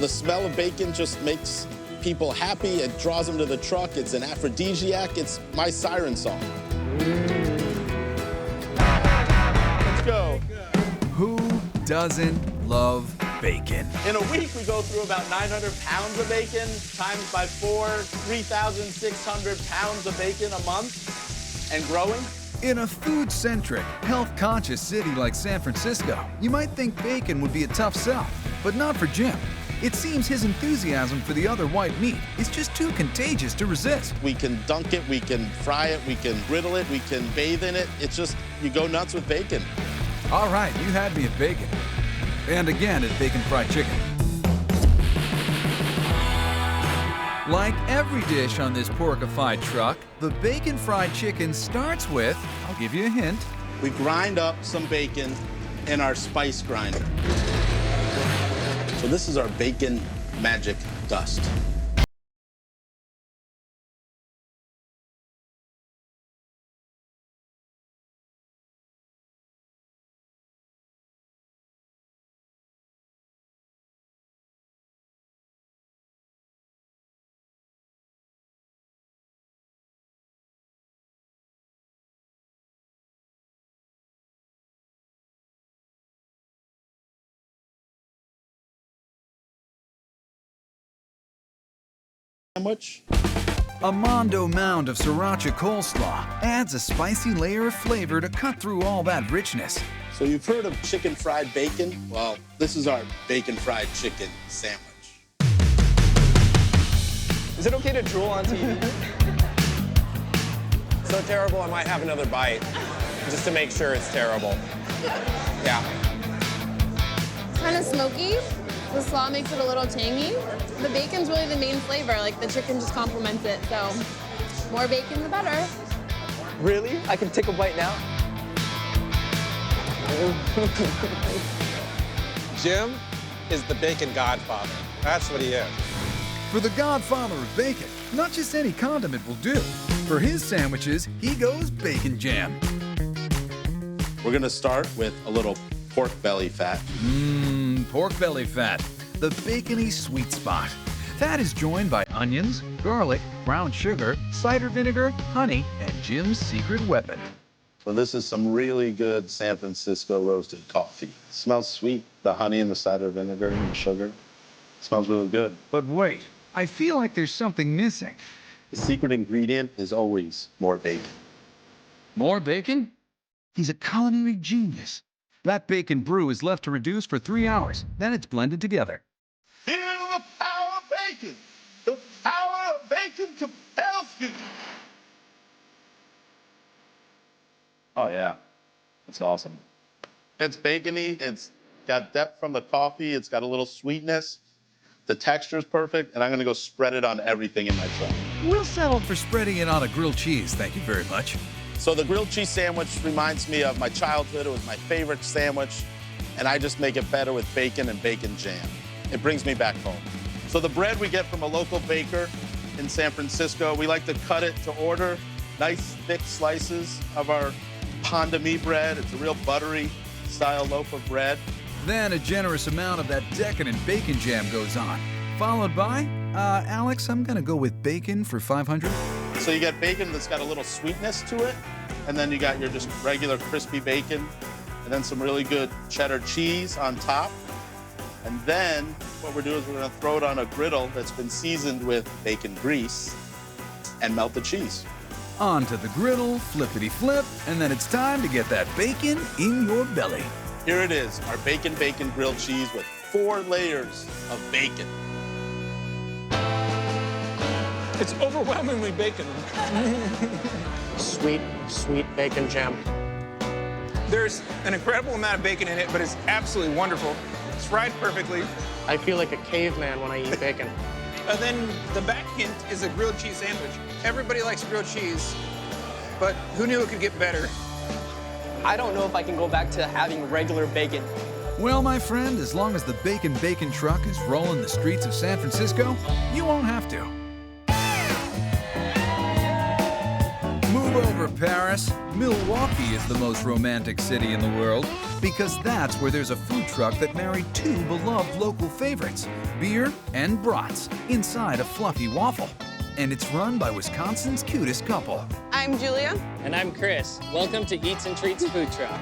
The smell of bacon just makes people happy. It draws them to the truck. It's an aphrodisiac. It's my siren song. Let's go. Who doesn't love bacon? In a week, we go through about 900 pounds of bacon, times by 4, 3,600 pounds of bacon a month, and growing. In a food-centric, health-conscious city like San Francisco, you might think bacon would be a tough sell, but not for Jim. It seems his enthusiasm for the other white meat is just too contagious to resist. We can dunk it, we can fry it, we can griddle it, we can bathe in it. It's just, you go nuts with bacon. All right, you had me at bacon. And again at bacon fried chicken. Like every dish on this porkified truck, the bacon fried chicken starts with, I'll give you a hint. We grind up some bacon in our spice grinder. So this is our bacon magic dust. Sandwich. A mondo mound of sriracha coleslaw adds a spicy layer of flavor to cut through all that richness. So you've heard of chicken fried bacon? Well, this is our bacon fried chicken sandwich. Is it okay to drool on TV? So terrible, I might have another bite, just to make sure it's terrible. Yeah. It's kind of smoky. The slaw makes it a little tangy. The bacon's really the main flavor. Like, the chicken just complements it. So, more bacon, the better. Really? I can take a bite now? Jim is the bacon godfather. That's what he is. For the godfather of bacon, not just any condiment will do. For his sandwiches, he goes bacon jam. We're gonna start with a little pork belly fat. Pork belly fat, the bacony sweet spot. Fat is joined by onions, garlic, brown sugar, cider vinegar, honey, and Jim's secret weapon. So this is some really good San Francisco roasted coffee. Smells sweet, the honey and the cider vinegar and the sugar. Smells really good. But wait, I feel like there's something missing. The secret ingredient is always more bacon. More bacon? He's a culinary genius. That bacon brew is left to reduce for 3 hours. Then it's blended together. Feel the power of bacon. The power of bacon compels you. Oh, yeah. That's awesome. It's bacony. It's got depth from the coffee. It's got a little sweetness. The texture is perfect, and I'm going to go spread it on everything in my truck. We'll settle for spreading it on a grilled cheese, thank you very much. So the grilled cheese sandwich reminds me of my childhood. It was my favorite sandwich, and I just make it better with bacon and bacon jam. It brings me back home. So the bread we get from a local baker in San Francisco. We like to cut it to order. Nice thick slices of our pond de mie bread. It's a real buttery style loaf of bread. Then a generous amount of that decadent bacon jam goes on, followed by, Alex, I'm gonna go with bacon for 500. So you get bacon that's got a little sweetness to it, and then you got your just regular crispy bacon, and then some really good cheddar cheese on top. And then what we're doing is we're gonna throw it on a griddle that's been seasoned with bacon grease and melt the cheese. Onto the griddle, flippity flip, and then it's time to get that bacon in your belly. Here it is, our bacon grilled cheese with 4 layers of bacon. It's overwhelmingly bacon. Sweet, sweet bacon jam. There's an incredible amount of bacon in it, but it's absolutely wonderful. It's fried perfectly. I feel like a caveman when I eat bacon. And then the back hint is a grilled cheese sandwich. Everybody likes grilled cheese, but who knew it could get better? I don't know if I can go back to having regular bacon. Well, my friend, as long as the bacon truck is rolling the streets of San Francisco, you won't have to. Move over, Paris. Milwaukee is the most romantic city in the world because that's where there's a food truck that married 2 beloved local favorites, beer and brats, inside a fluffy waffle. And it's run by Wisconsin's cutest couple. I'm Julia. And I'm Chris. Welcome to Eats and Treats Food Truck.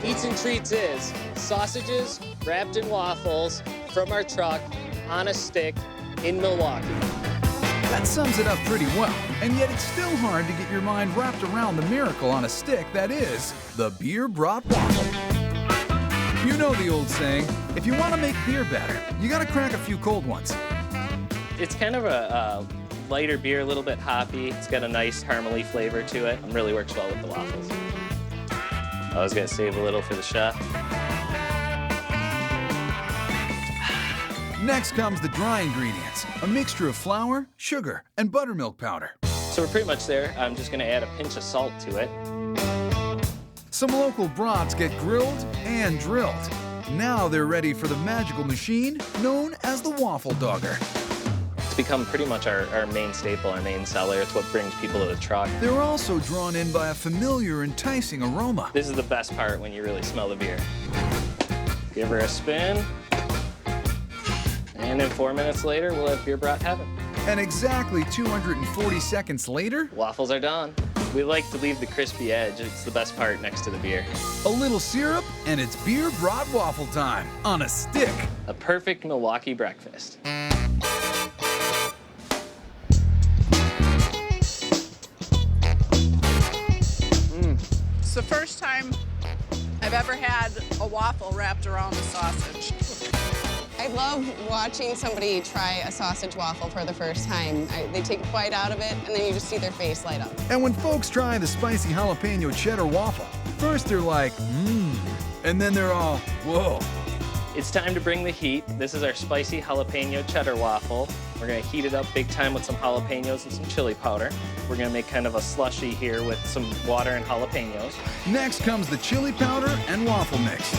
Eats and Treats is sausages wrapped in waffles from our truck on a stick in Milwaukee. That sums it up pretty well, and yet it's still hard to get your mind wrapped around the miracle on a stick that is the beer brat waffle. You know the old saying, if you want to make beer better, you gotta crack a few cold ones. It's kind of a lighter beer, a little bit hoppy. It's got a nice caramely flavor to it. It really works well with the waffles. I was gonna save a little for the chef. Next comes the dry ingredients, a mixture of flour, sugar, and buttermilk powder. So we're pretty much there. I'm just gonna add a pinch of salt to it. Some local brats get grilled and drilled. Now they're ready for the magical machine known as the waffle dogger. It's become pretty much our main staple, our main seller. It's what brings people to the truck. They're also drawn in by a familiar, enticing aroma. This is the best part when you really smell the beer. Give her a spin. And then 4 minutes later, we'll have beer brat heaven. And exactly 240 seconds later, waffles are done. We like to leave the crispy edge. It's the best part next to the beer. A little syrup, and it's beer brat waffle time on a stick. A perfect Milwaukee breakfast. It's the first time I've ever had a waffle wrapped around a sausage. I love watching somebody try a sausage waffle for the first time. They take a bite out of it, and then you just see their face light up. And when folks try the spicy jalapeno cheddar waffle, first they're like, and then they're all, whoa. It's time to bring the heat. This is our spicy jalapeno cheddar waffle. We're gonna heat it up big time with some jalapenos and some chili powder. We're gonna make kind of a slushy here with some water and jalapenos. Next comes the chili powder and waffle mix.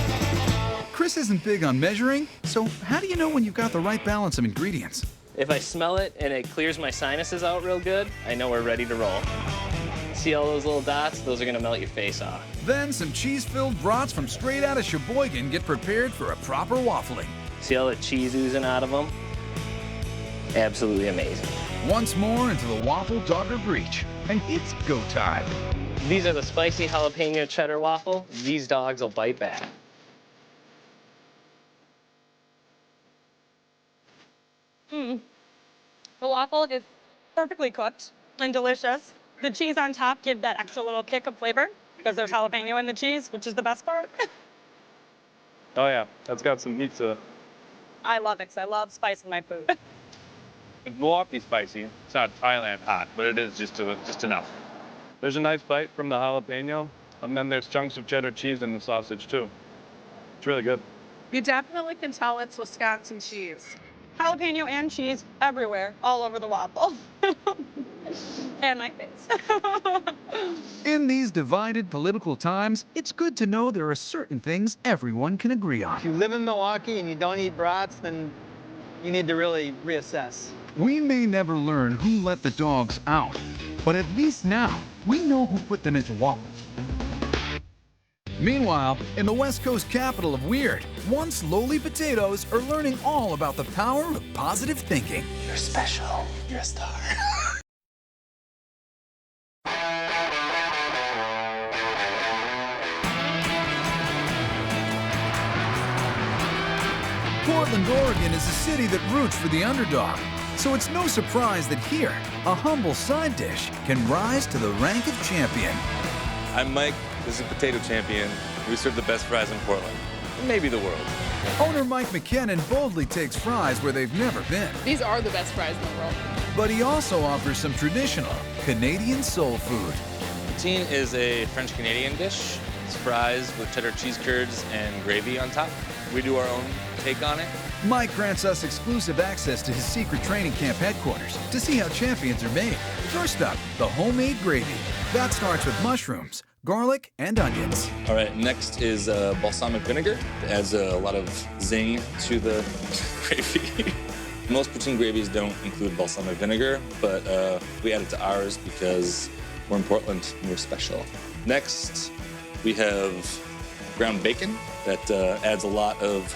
Chris isn't big on measuring, so how do you know when you've got the right balance of ingredients? If I smell it and it clears my sinuses out real good, I know we're ready to roll. See all those little dots? Those are gonna melt your face off. Then some cheese-filled brats from straight out of Sheboygan get prepared for a proper waffling. See all the cheese oozing out of them? Absolutely amazing. Once more into the waffle dogger breach, and it's go time. These are the spicy jalapeno cheddar waffle. These dogs will bite back. The waffle is perfectly cooked and delicious. The cheese on top gives that extra little kick of flavor because there's jalapeno in the cheese, which is the best part. Oh yeah, that's got some heat to it. I love it because I love spice in my food. It's Milwaukee spicy. It's not Thailand hot, but it is just enough. There's a nice bite from the jalapeno, and then there's chunks of cheddar cheese in the sausage too. It's really good. You definitely can tell it's Wisconsin cheese. Jalapeno and cheese everywhere, all over the waffle. And my face. In these divided political times, it's good to know there are certain things everyone can agree on. If you live in Milwaukee and you don't eat brats, then you need to really reassess. We may never learn who let the dogs out, but at least now we know who put them into waffles. Meanwhile, in the West Coast capital of weird, once lowly potatoes are learning all about the power of positive thinking. You're special. You're a star. Portland, Oregon is a city that roots for the underdog, so it's no surprise that here, a humble side dish can rise to the rank of champion. I'm Mike, this is Potato Champion. We serve the best fries in Portland, maybe the world. Owner Mike McKinnon boldly takes fries where they've never been. These are the best fries in the world. But he also offers some traditional Canadian soul food. Poutine is a French-Canadian dish. It's fries with cheddar cheese curds and gravy on top. We do our own take on it. Mike grants us exclusive access to his secret training camp headquarters to see how champions are made. First up, the homemade gravy. That starts with mushrooms, garlic, and onions. All right, next is balsamic vinegar. It adds a lot of zing to the gravy. Most poutine gravies don't include balsamic vinegar, but we add it to ours because we're in Portland and we're special. Next, we have ground bacon that adds a lot of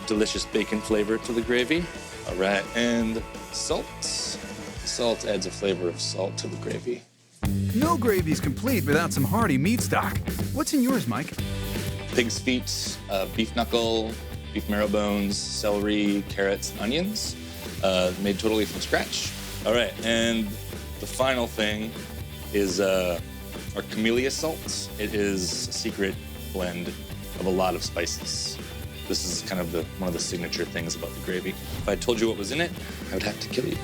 delicious bacon flavor to the gravy. All right, and salt. Salt adds a flavor of salt to the gravy. No gravy's complete without some hearty meat stock. What's in yours, Mike? Pig's feet, beef knuckle, beef marrow bones, celery, carrots, onions, made totally from scratch. All right, and the final thing is our camellia salt. It is a secret blend of a lot of spices. This is kind of one of the signature things about the gravy. If I told you what was in it, I would have to kill you.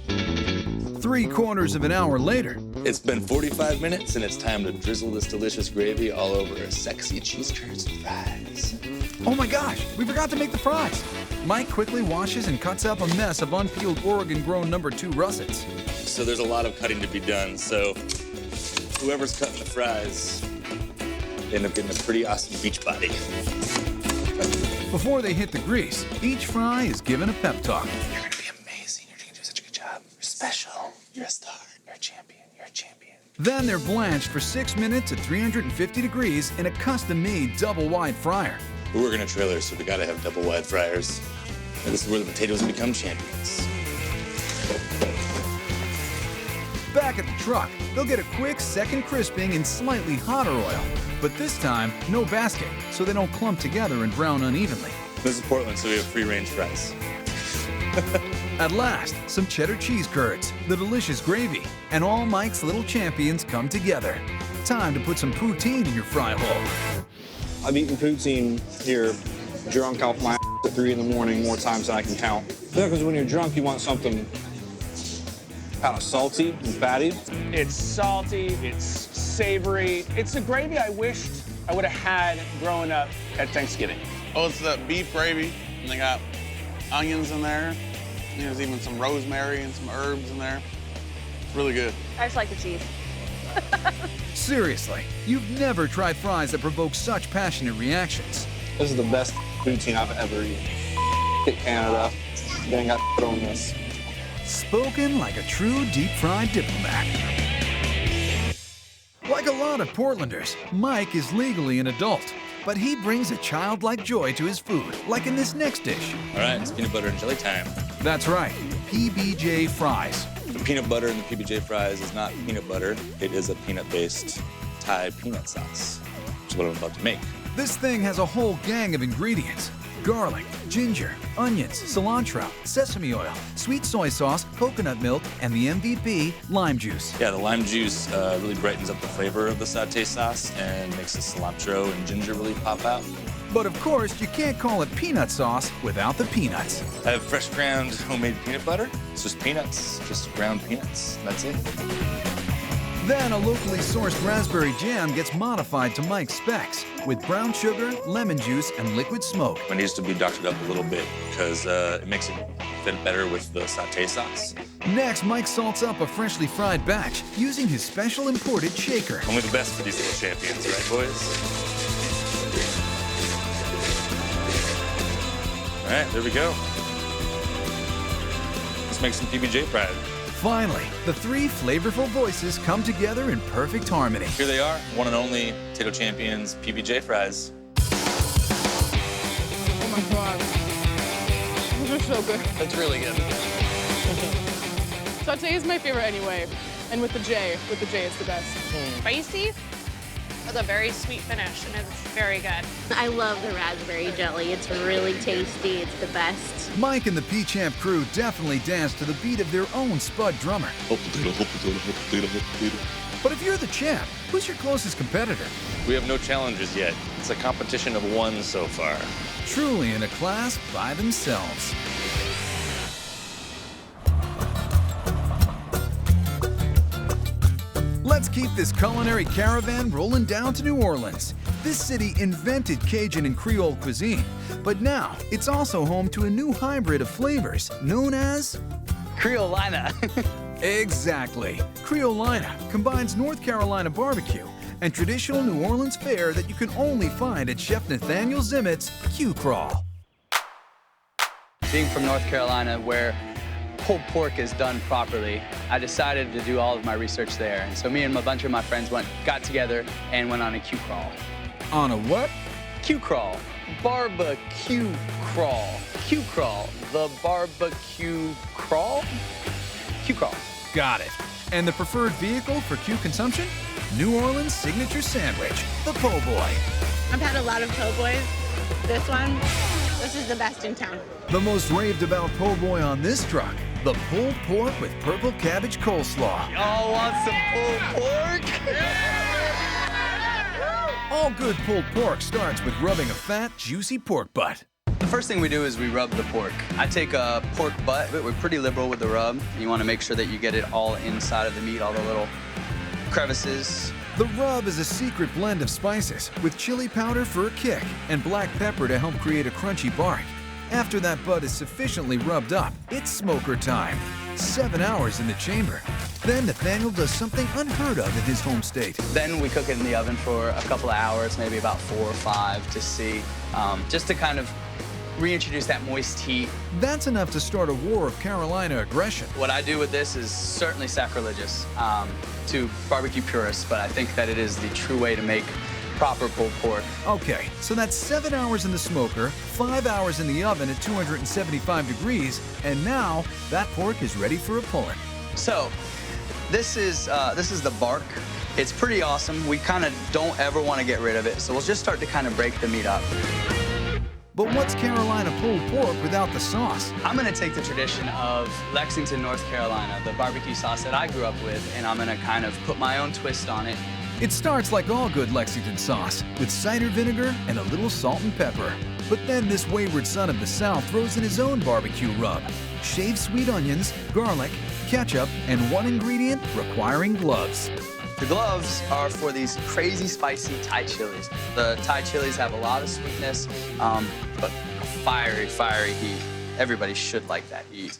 3/4 of an hour later. It's been 45 minutes and it's time to drizzle this delicious gravy all over a sexy cheese curds and fries. Oh my gosh, we forgot to make the fries. Mike quickly washes and cuts up a mess of unpeeled Oregon-grown #2 russets. So there's a lot of cutting to be done, so whoever's cutting the fries end up getting a pretty awesome beach body. Before they hit the grease, each fry is given a pep talk. You're gonna be amazing. You're gonna do such a good job. You're special. You're a star. You're a champion. You're a champion. Then they're blanched for 6 minutes at 350 degrees in a custom-made double-wide fryer. We work in a trailer, so we gotta have double-wide fryers. And this is where the potatoes become champions. Back at the truck, they'll get a quick second crisping in slightly hotter oil. But this time, no basket, so they don't clump together and brown unevenly. This is Portland, so we have free-range fries. At last, some cheddar cheese curds, the delicious gravy, and all Mike's little champions come together. Time to put some poutine in your fry hole. I've eaten poutine here, drunk off my at 3 in the morning more times than I can count. Because when you're drunk, you want something kind of salty and fatty. It's salty, it's savory. It's the gravy I wished I would have had growing up at Thanksgiving. Oh, it's the beef gravy, and they got onions in there. And there's even some rosemary and some herbs in there. It's really good. I just like the cheese. Seriously, you've never tried fries that provoke such passionate reactions. This is the best poutine I've ever eaten. Canada, they ain't got on this. Spoken like a true deep-fried diplomat. Like a lot of Portlanders, Mike is legally an adult, but he brings a childlike joy to his food, like in this next dish. All right, it's peanut butter and jelly time. That's right, PBJ fries. The peanut butter in the PBJ fries is not peanut butter. It is a peanut-based Thai peanut sauce, which is what I'm about to make. This thing has a whole gang of ingredients. Garlic, ginger, onions, cilantro, sesame oil, sweet soy sauce, coconut milk, and the MVP, lime juice. Yeah, the lime juice really brightens up the flavor of the sauté sauce and makes the cilantro and ginger really pop out. But of course, you can't call it peanut sauce without the peanuts. I have fresh ground homemade peanut butter. It's just peanuts, just ground peanuts. That's it. Then a locally sourced raspberry jam gets modified to Mike's specs with brown sugar, lemon juice, and liquid smoke. It needs to be doctored up a little bit because it makes it fit better with the sauté sauce. Next, Mike salts up a freshly fried batch using his special imported shaker. Only the best for these little champions, right, boys? All right, there we go. Let's make some PBJ fries. Finally, the three flavorful voices come together in perfect harmony. Here they are, one and only Potato Champions PBJ fries. Oh my god. Those are so good. That's really good. Sauté is my favorite anyway. And with the J it's the best. Spicy with a very sweet finish, and it's very good. I love the raspberry jelly. It's really tasty. It's the best. Mike and the P-Champ crew definitely dance to the beat of their own Spud drummer. Hot potato, hot potato, hot potato, hot potato. But if you're the champ, who's your closest competitor? We have no challenges yet. It's a competition of one so far. Truly in a class by themselves. Let's keep this culinary caravan rolling down to New Orleans. This city invented Cajun and Creole cuisine, but now it's also home to a new hybrid of flavors known as Creolina. Exactly. Creolina combines North Carolina barbecue and traditional New Orleans fare that you can only find at Chef Nathaniel Zimmett's Q-Crawl. Being from North Carolina, where pulled pork is done properly, I decided to do all of my research there. And so me and a bunch of my friends got together and went on a Q-Crawl. On a what? Q-Crawl. Barbecue crawl. Q-Crawl. The barbecue crawl? Q-Crawl. Got it. And the preferred vehicle for Q consumption? New Orleans signature sandwich, the po' boy. I've had a lot of po' boys. This is the best in town. The most raved about po' boy on this truck, the pulled pork with purple cabbage coleslaw. Y'all want some pulled pork? All good pulled pork starts with rubbing a fat, juicy pork butt. The first thing we do is we rub the pork. I take a pork butt, but we're pretty liberal with the rub. You want to make sure that you get it all inside of the meat, all the little crevices. The rub is a secret blend of spices with chili powder for a kick and black pepper to help create a crunchy bark. After that butt is sufficiently rubbed up, it's smoker time. 7 hours in the chamber. Then Nathaniel does something unheard of in his home state. Then we cook it in the oven for a couple of hours, maybe about 4 or 5 to see, just to kind of reintroduce that moist heat. That's enough to start a war of Carolina aggression. What I do with this is certainly sacrilegious to barbecue purists, but I think that it is the true way to make proper pulled pork. Okay, so that's 7 hours in the smoker, 5 hours in the oven at 275 degrees, and now that pork is ready for a pulling. So, this is the bark. It's pretty awesome. We kind of don't ever want to get rid of it, so we'll just start to kind of break the meat up. But what's Carolina pulled pork without the sauce? I'm gonna take the tradition of Lexington, North Carolina, the barbecue sauce that I grew up with, and I'm gonna kind of put my own twist on it. It starts like all good Lexington sauce, with cider vinegar and a little salt and pepper. But then this wayward son of the South throws in his own barbecue rub. Shaved sweet onions, garlic, ketchup, and one ingredient requiring gloves. The gloves are for these crazy spicy Thai chilies. The Thai chilies have a lot of sweetness, but a fiery, fiery heat. Everybody should like that heat.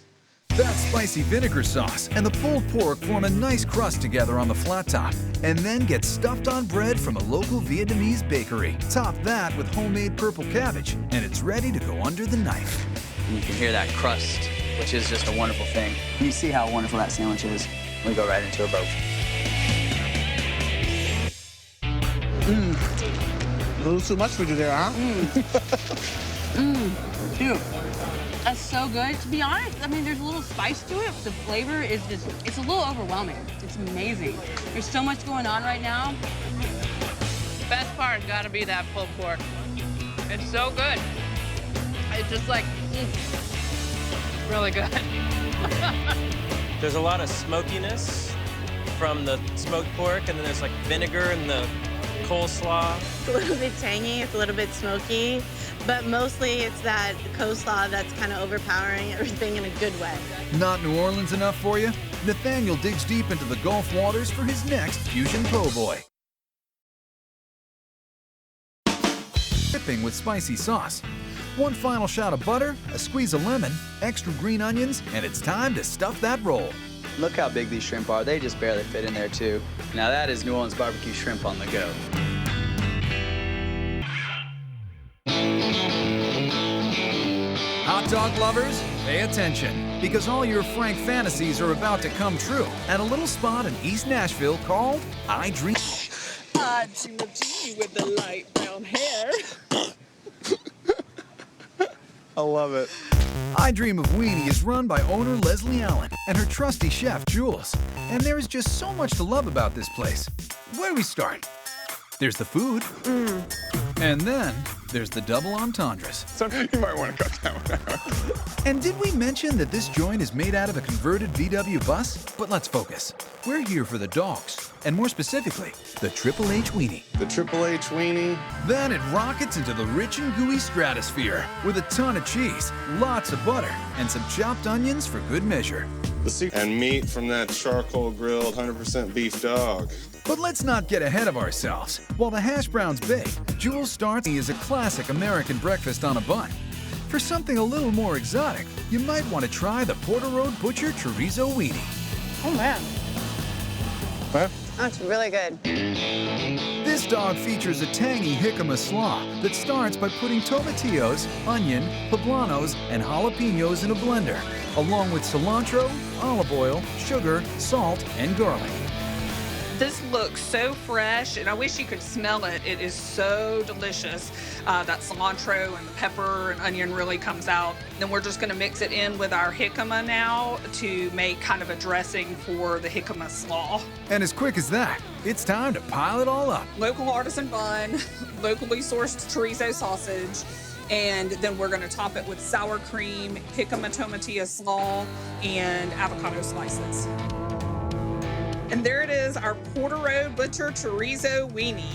That spicy vinegar sauce and the pulled pork form a nice crust together on the flat top, and then get stuffed on bread from a local Vietnamese bakery. Top that with homemade purple cabbage, and it's ready to go under the knife. And you can hear that crust, which is just a wonderful thing. And you see how wonderful that sandwich is. We go right into a boat. A little too much for you there, huh? Dude, that's so good. To be honest, I mean, there's a little spice to it. The flavor is just, it's a little overwhelming. It's amazing. There's so much going on right now. The best part has got to be that pulled pork. It's so good. It's just like, really good. There's a lot of smokiness from the smoked pork, and then there's like vinegar and the coleslaw. It's a little bit tangy, it's a little bit smoky, but mostly it's that coleslaw that's kind of overpowering everything in a good way. Not New Orleans enough for you? Nathaniel digs deep into the Gulf waters for his next fusion po' boy. Dipping with spicy sauce. One final shot of butter, a squeeze of lemon, extra green onions, and it's time to stuff that roll. Look how big these shrimp are. They just barely fit in there, too. Now that is New Orleans barbecue shrimp on the go. dog lovers, pay attention, because all your Frank fantasies are about to come true at a little spot in East Nashville called I Dream. I dream of Jeannie with the light brown hair. I love it. I Dream of Weenie is run by owner Leslie Allen and her trusty chef, Jules. And there is just so much to love about this place. Where do we start? There's the food. And then there's the double entendres. So you might want to cut that one out. And did we mention that this joint is made out of a converted VW bus? But let's focus. We're here for the dogs, and more specifically, the Triple H Weenie. The Triple H Weenie. Then it rockets into the rich and gooey stratosphere with a ton of cheese, lots of butter, and some chopped onions for good measure. And meat from that charcoal grilled 100% beef dog. But let's not get ahead of ourselves. While the hash browns bake, Jules starts is a classic American breakfast on a bun. For something a little more exotic, you might want to try the Porter Road Butcher Chorizo Weenie. Oh man. What? That's really good. This dog features a tangy jicama slaw that starts by putting tomatillos, onion, poblanos, and jalapenos in a blender, along with cilantro, olive oil, sugar, salt, and garlic. This looks so fresh, and I wish you could smell it. It is so delicious. That cilantro and the pepper and onion really comes out. Then we're just gonna mix it in with our jicama now to make kind of a dressing for the jicama slaw. And as quick as that, it's time to pile it all up. Local artisan bun, locally sourced chorizo sausage, and then we're gonna top it with sour cream, jicama tomatilla slaw, and avocado slices. And there it is, our Porter Road Butcher Chorizo Weenie.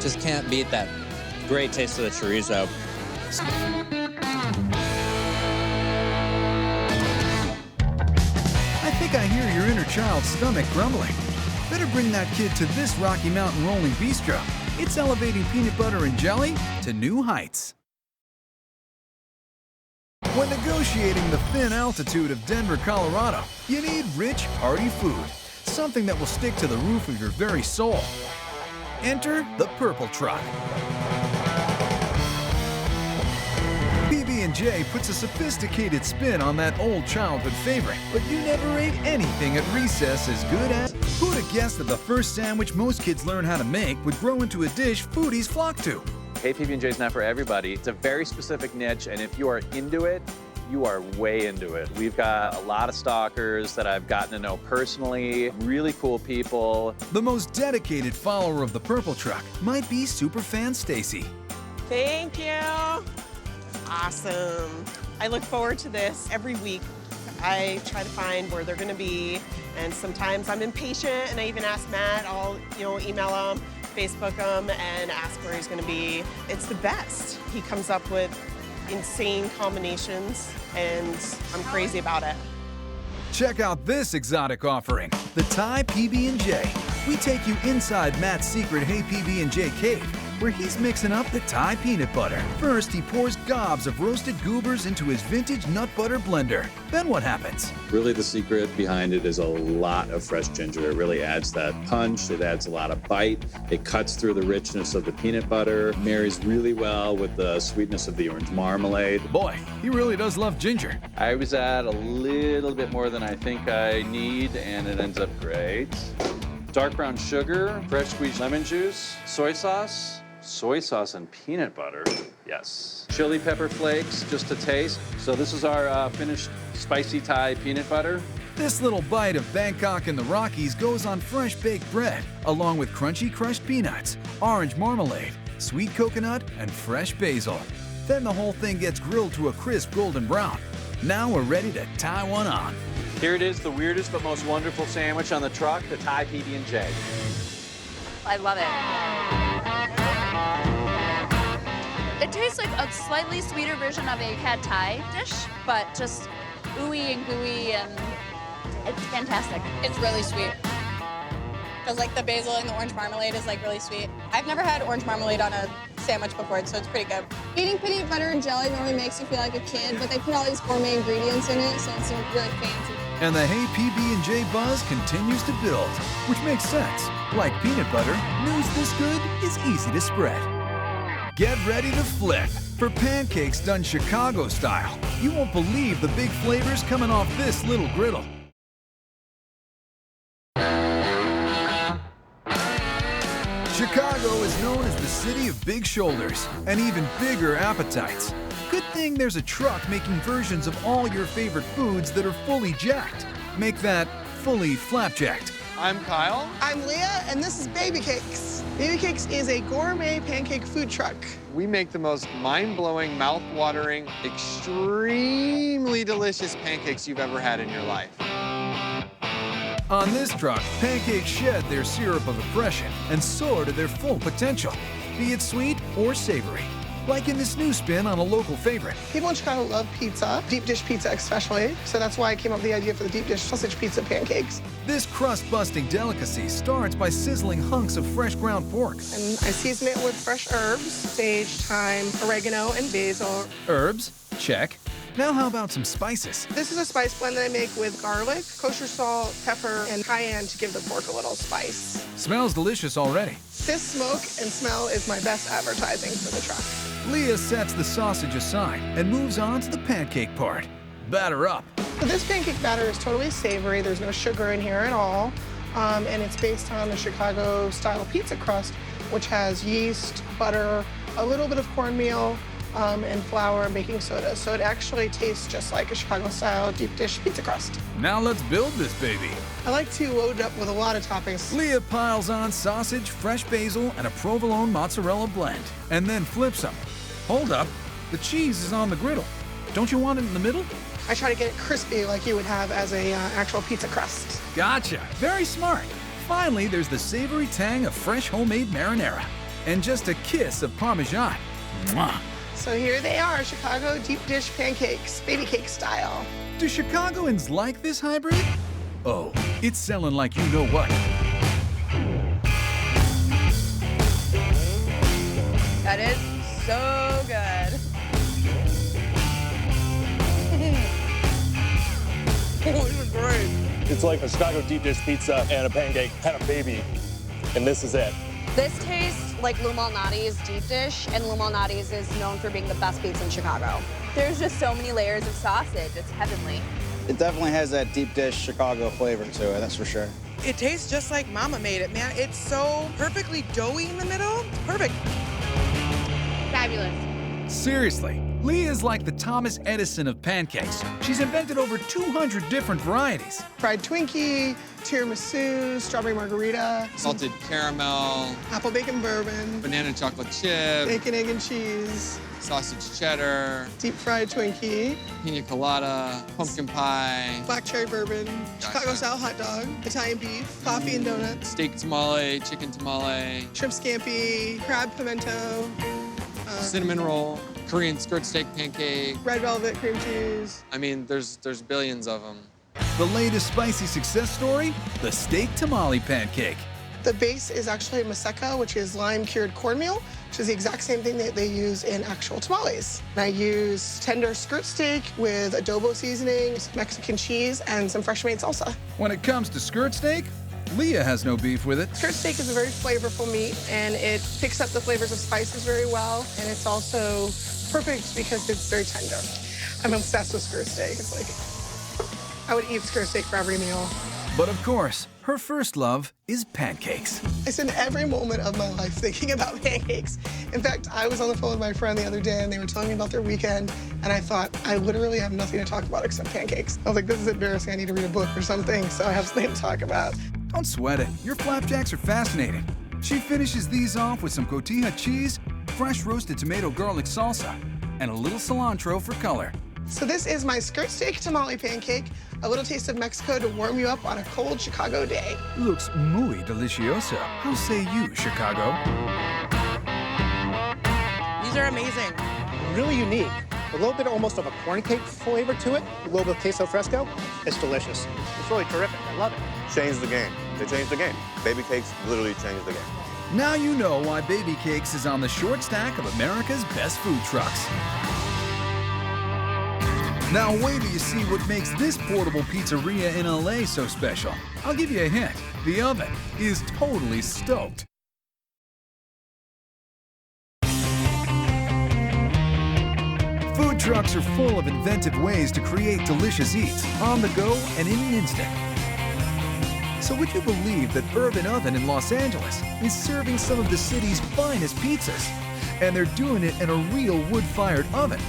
Just can't beat that great taste of the chorizo. I think I hear your inner child's stomach grumbling. Better bring that kid to this Rocky Mountain Rolling Bistro. It's elevating peanut butter and jelly to new heights. When negotiating the thin altitude of Denver, Colorado, you need rich, hearty food. Something that will stick to the roof of your very soul. Enter the Purple Truck. PB&J puts a sophisticated spin on that old childhood favorite, but you never ate anything at recess as good as... Who'd have guessed that the first sandwich most kids learn how to make would grow into a dish foodies flock to? Hey, PB&J is not for everybody. It's a very specific niche, and if you are into it, you are way into it. We've got a lot of stalkers that I've gotten to know personally, really cool people. The most dedicated follower of the Purple Truck might be superfan Stacy. Thank you. Awesome. I look forward to this every week. I try to find where they're gonna be, and sometimes I'm impatient, and I even ask Matt. I'll email him, Facebook him, and ask where he's gonna be. It's the best. He comes up with insane combinations, and I'm crazy about it. Check out this exotic offering, the Thai PB&J. We take you inside Matt's secret Hey PB&J cave, where he's mixing up the Thai peanut butter. First, he pours gobs of roasted goobers into his vintage nut butter blender. Then what happens? Really, the secret behind it is a lot of fresh ginger. It really adds that punch. It adds a lot of bite. It cuts through the richness of the peanut butter, marries really well with the sweetness of the orange marmalade. Boy, he really does love ginger. I was at a little bit more than I think I need, and it ends up great. Dark brown sugar, fresh squeezed lemon juice, soy sauce and peanut butter. Yes. Chili pepper flakes, just a taste. So this is our finished spicy Thai peanut butter. This little bite of Bangkok in the Rockies goes on fresh baked bread, along with crunchy crushed peanuts, orange marmalade, sweet coconut, and fresh basil. Then the whole thing gets grilled to a crisp golden brown. Now we're ready to tie one on. Here it is, the weirdest but most wonderful sandwich on the truck, the Thai PB&J. I love it. It tastes like a slightly sweeter version of a pad thai dish, but just ooey and gooey, and it's fantastic. It's really sweet. Because like the basil and the orange marmalade is like really sweet. I've never had orange marmalade on a sandwich before, so it's pretty good. Eating peanut butter and jelly normally makes you feel like a kid, but they put all these gourmet ingredients in it, so it's really fancy. And the Hey PB&J buzz continues to build, which makes sense. Like peanut butter, news this good is easy to spread. Get ready to flip For pancakes done Chicago style, you won't believe the big flavors coming off this little griddle. Chicago is known as the city of big shoulders and even bigger appetites. Good thing there's a truck making versions of all your favorite foods that are fully jacked. Make that fully flapjacked. I'm Kyle. I'm Leah, and this is Baby Cakes. Baby Cakes is a gourmet pancake food truck. We make the most mind-blowing, mouth-watering, extremely delicious pancakes you've ever had in your life. On this truck, pancakes shed their syrup of oppression and soar to their full potential, be it sweet or savory. Like in this new spin on a local favorite. People in Chicago love pizza, deep dish pizza especially, so that's why I came up with the idea for the deep dish sausage pizza pancakes. This crust-busting delicacy starts by sizzling hunks of fresh ground pork. And I season it with fresh herbs, sage, thyme, oregano, and basil. Herbs? Check. Now how about some spices? This is a spice blend that I make with garlic, kosher salt, pepper, and cayenne to give the pork a little spice. Smells delicious already. This smoke and smell is my best advertising for the truck. Leah sets the sausage aside and moves on to the pancake part. Batter up. So this pancake batter is totally savory. There's no sugar in here at all. And it's based on the Chicago-style pizza crust, which has yeast, butter, a little bit of cornmeal, and flour and baking soda. So it actually tastes just like a Chicago-style deep dish pizza crust. Now let's build this baby. I like to load it up with a lot of toppings. Leah piles on sausage, fresh basil, and a provolone mozzarella blend, and then flips them. Hold up, the cheese is on the griddle. Don't you want it in the middle? I try to get it crispy like you would have as a actual pizza crust. Gotcha, very smart. Finally, there's the savory tang of fresh homemade marinara, and just a kiss of Parmesan. Mwah. So here they are, Chicago deep dish pancakes, baby cake style. Do Chicagoans like this hybrid? Oh, it's selling like you know what. That is so good. Oh, this is great. It's like a Chicago deep dish pizza and a pancake and a baby, and this is it. This tastes like Lou Malnati's deep dish, and Lou Malnati's is known for being the best pizza in Chicago. There's just so many layers of sausage. It's heavenly. It definitely has that deep dish Chicago flavor to it, that's for sure. It tastes just like Mama made it, man. It's so perfectly doughy in the middle. It's perfect. Fabulous. Seriously, Leah's like the Thomas Edison of pancakes. She's invented over 200 different varieties. Fried Twinkie, tiramisu, strawberry margarita, Salted caramel, apple bacon bourbon, banana chocolate chip, bacon, egg, and cheese, sausage cheddar, deep fried Twinkie, pina colada, pumpkin pie, black cherry bourbon, Chicago-style hot dog, Italian beef, coffee and donuts, steak tamale, chicken tamale, shrimp scampi, crab pimento, cinnamon roll, Korean skirt steak pancake, red velvet cream cheese. I mean, there's billions of them. The latest spicy success story? The steak tamale pancake. The base is actually maseca, which is lime-cured cornmeal, which is the exact same thing that they use in actual tamales. And I use tender skirt steak with adobo seasoning, Mexican cheese, and some fresh-made salsa. When it comes to skirt steak, Leah has no beef with it. Skirt steak is a very flavorful meat, and it picks up the flavors of spices very well, and it's also perfect because it's very tender. I'm obsessed with skirt steak. It's like, I would eat skirt steak for every meal. But of course, her first love is pancakes. I spend every moment of my life thinking about pancakes. In fact, I was on the phone with my friend the other day, and they were telling me about their weekend, and I thought, I literally have nothing to talk about except pancakes. I was like, this is embarrassing. I need to read a book or something, so I have something to talk about. Don't sweat it. Your flapjacks are fascinating. She finishes these off with some cotija cheese, fresh roasted tomato garlic salsa, and a little cilantro for color. So this is my skirt steak tamale pancake, a little taste of Mexico to warm you up on a cold Chicago day. Looks muy delicioso. How say you, Chicago? These are amazing. Really unique. A little bit almost of a corn cake flavor to it, a little bit of queso fresco. It's delicious. It's really terrific. I love it. Changed the game. They changed the game. Baby Cakes literally changed the game. Now you know why Baby Cakes is on the short stack of America's best food trucks. Now wait till you see what makes this portable pizzeria in LA so special. I'll give you a hint. The oven is totally stoked. Food trucks are full of inventive ways to create delicious eats on the go and in an instant. So would you believe that Urban Oven in Los Angeles is serving some of the city's finest pizzas? And they're doing it in a real wood-fired oven.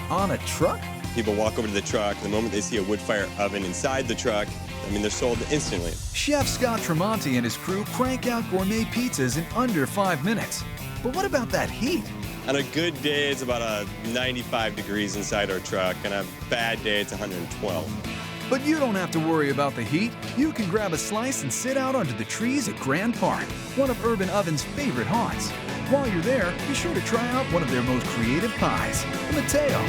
On a truck? People walk over to the truck, and the moment they see a wood-fired oven inside the truck, I mean, they're sold instantly. Chef Scott Tremonti and his crew crank out gourmet pizzas in under 5 minutes. But what about that heat? On a good day, it's about 95 degrees inside our truck, and on a bad day, it's 112. But you don't have to worry about the heat. You can grab a slice and sit out under the trees at Grand Park, one of Urban Oven's favorite haunts. While you're there, be sure to try out one of their most creative pies, the Mateo.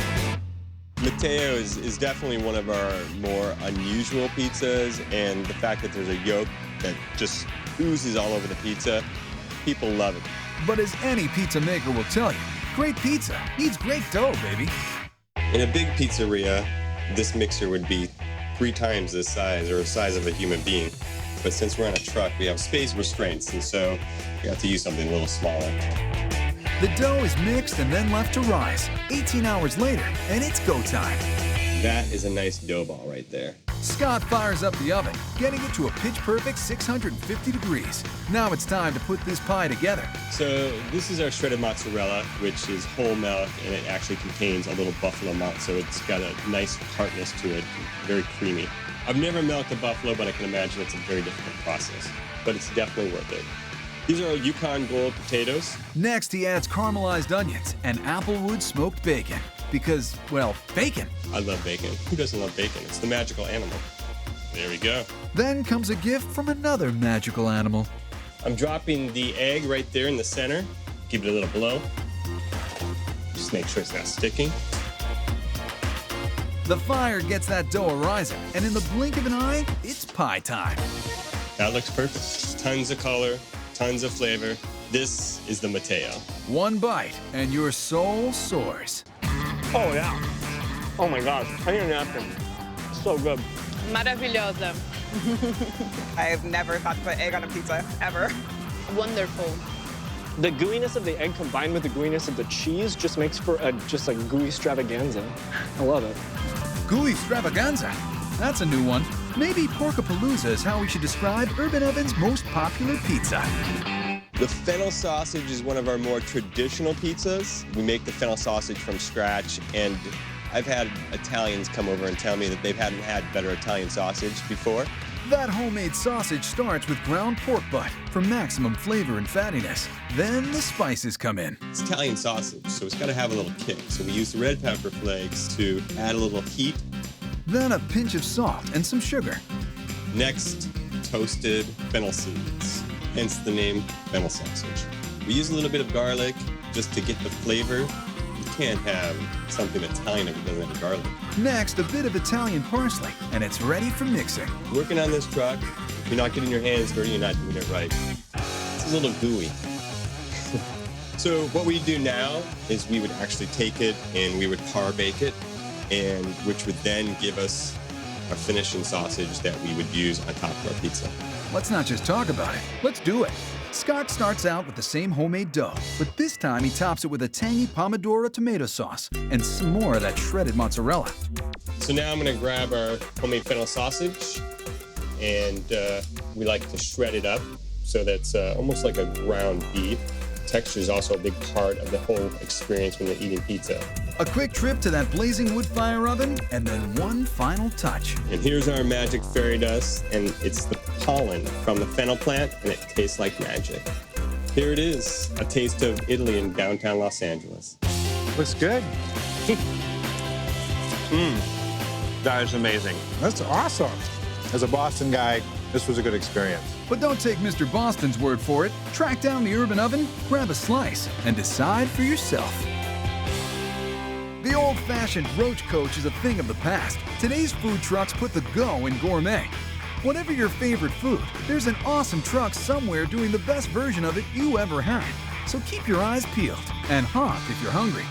Mateo is definitely one of our more unusual pizzas, and the fact that there's a yolk that just oozes all over the pizza, people love it. But as any pizza maker will tell you, great pizza needs great dough, baby. In a big pizzeria, this mixer would be 3 times this size, or the size of a human being. But since we're on a truck, we have space restraints, and so we have to use something a little smaller. The dough is mixed and then left to rise. 18 hours later, and it's go time. That is a nice dough ball right there. Scott fires up the oven, getting it to a pitch-perfect 650 degrees. Now it's time to put this pie together. So this is our shredded mozzarella, which is whole milk, and it actually contains a little buffalo milk, so it's got a nice tartness to it, very creamy. I've never milked a buffalo, but I can imagine it's a very difficult process, but it's definitely worth it. These are Yukon Gold potatoes. Next, he adds caramelized onions and applewood smoked bacon. Because, well, bacon. I love bacon. Who doesn't love bacon? It's the magical animal. There we go. Then comes a gift from another magical animal. I'm dropping the egg right there in the center. Give it a little blow. Just make sure it's not sticking. The fire gets that dough rising, and in the blink of an eye, it's pie time. That looks perfect. Tons of color, tons of flavor. This is the Mateo. One bite, and your soul soars. Oh, yeah. Oh, my gosh. I need a napkin. So good. Maravillosa. I've never thought to put egg on a pizza, ever. Wonderful. The gooiness of the egg combined with the gooiness of the cheese just makes for a gooey extravaganza. I love it. Gooey extravaganza? That's a new one. Maybe Porkapalooza is how we should describe Urban Oven's most popular pizza. The fennel sausage is one of our more traditional pizzas. We make the fennel sausage from scratch, and I've had Italians come over and tell me that they hadn't had better Italian sausage before. That homemade sausage starts with ground pork butt for maximum flavor and fattiness. Then the spices come in. It's Italian sausage, so it's got to have a little kick. So we use the red pepper flakes to add a little heat. Then a pinch of salt and some sugar. Next, toasted fennel seeds, hence the name fennel sausage. We use a little bit of garlic just to get the flavor. You can't have something Italian if it doesn't have garlic. Next, a bit of Italian parsley, and it's ready for mixing. Working on this truck, if you're not getting your hands dirty, you're not doing it right. It's a little gooey. So what we do now is we would actually take it and we would par bake it, and which would then give us our finishing sausage that we would use on top of our pizza. Let's not just talk about it, let's do it. Scott starts out with the same homemade dough, but this time he tops it with a tangy pomodoro tomato sauce and some more of that shredded mozzarella. So now I'm gonna grab our homemade fennel sausage, and we like to shred it up so that's almost like a ground beef. Texture is also a big part of the whole experience when you're eating pizza. A quick trip to that blazing wood fire oven, and then one final touch. And here's our magic fairy dust, and it's the pollen from the fennel plant, and it tastes like magic. Here it is, a taste of Italy in downtown Los Angeles. Looks good. That is amazing. That's awesome. As a Boston guy, this was a good experience. But don't take Mr. Boston's word for it. Track down the Urban Oven, grab a slice, and decide for yourself. The old-fashioned roach coach is a thing of the past. Today's food trucks put the go in gourmet. Whatever your favorite food, there's an awesome truck somewhere doing the best version of it you ever had. So keep your eyes peeled and honk if you're hungry.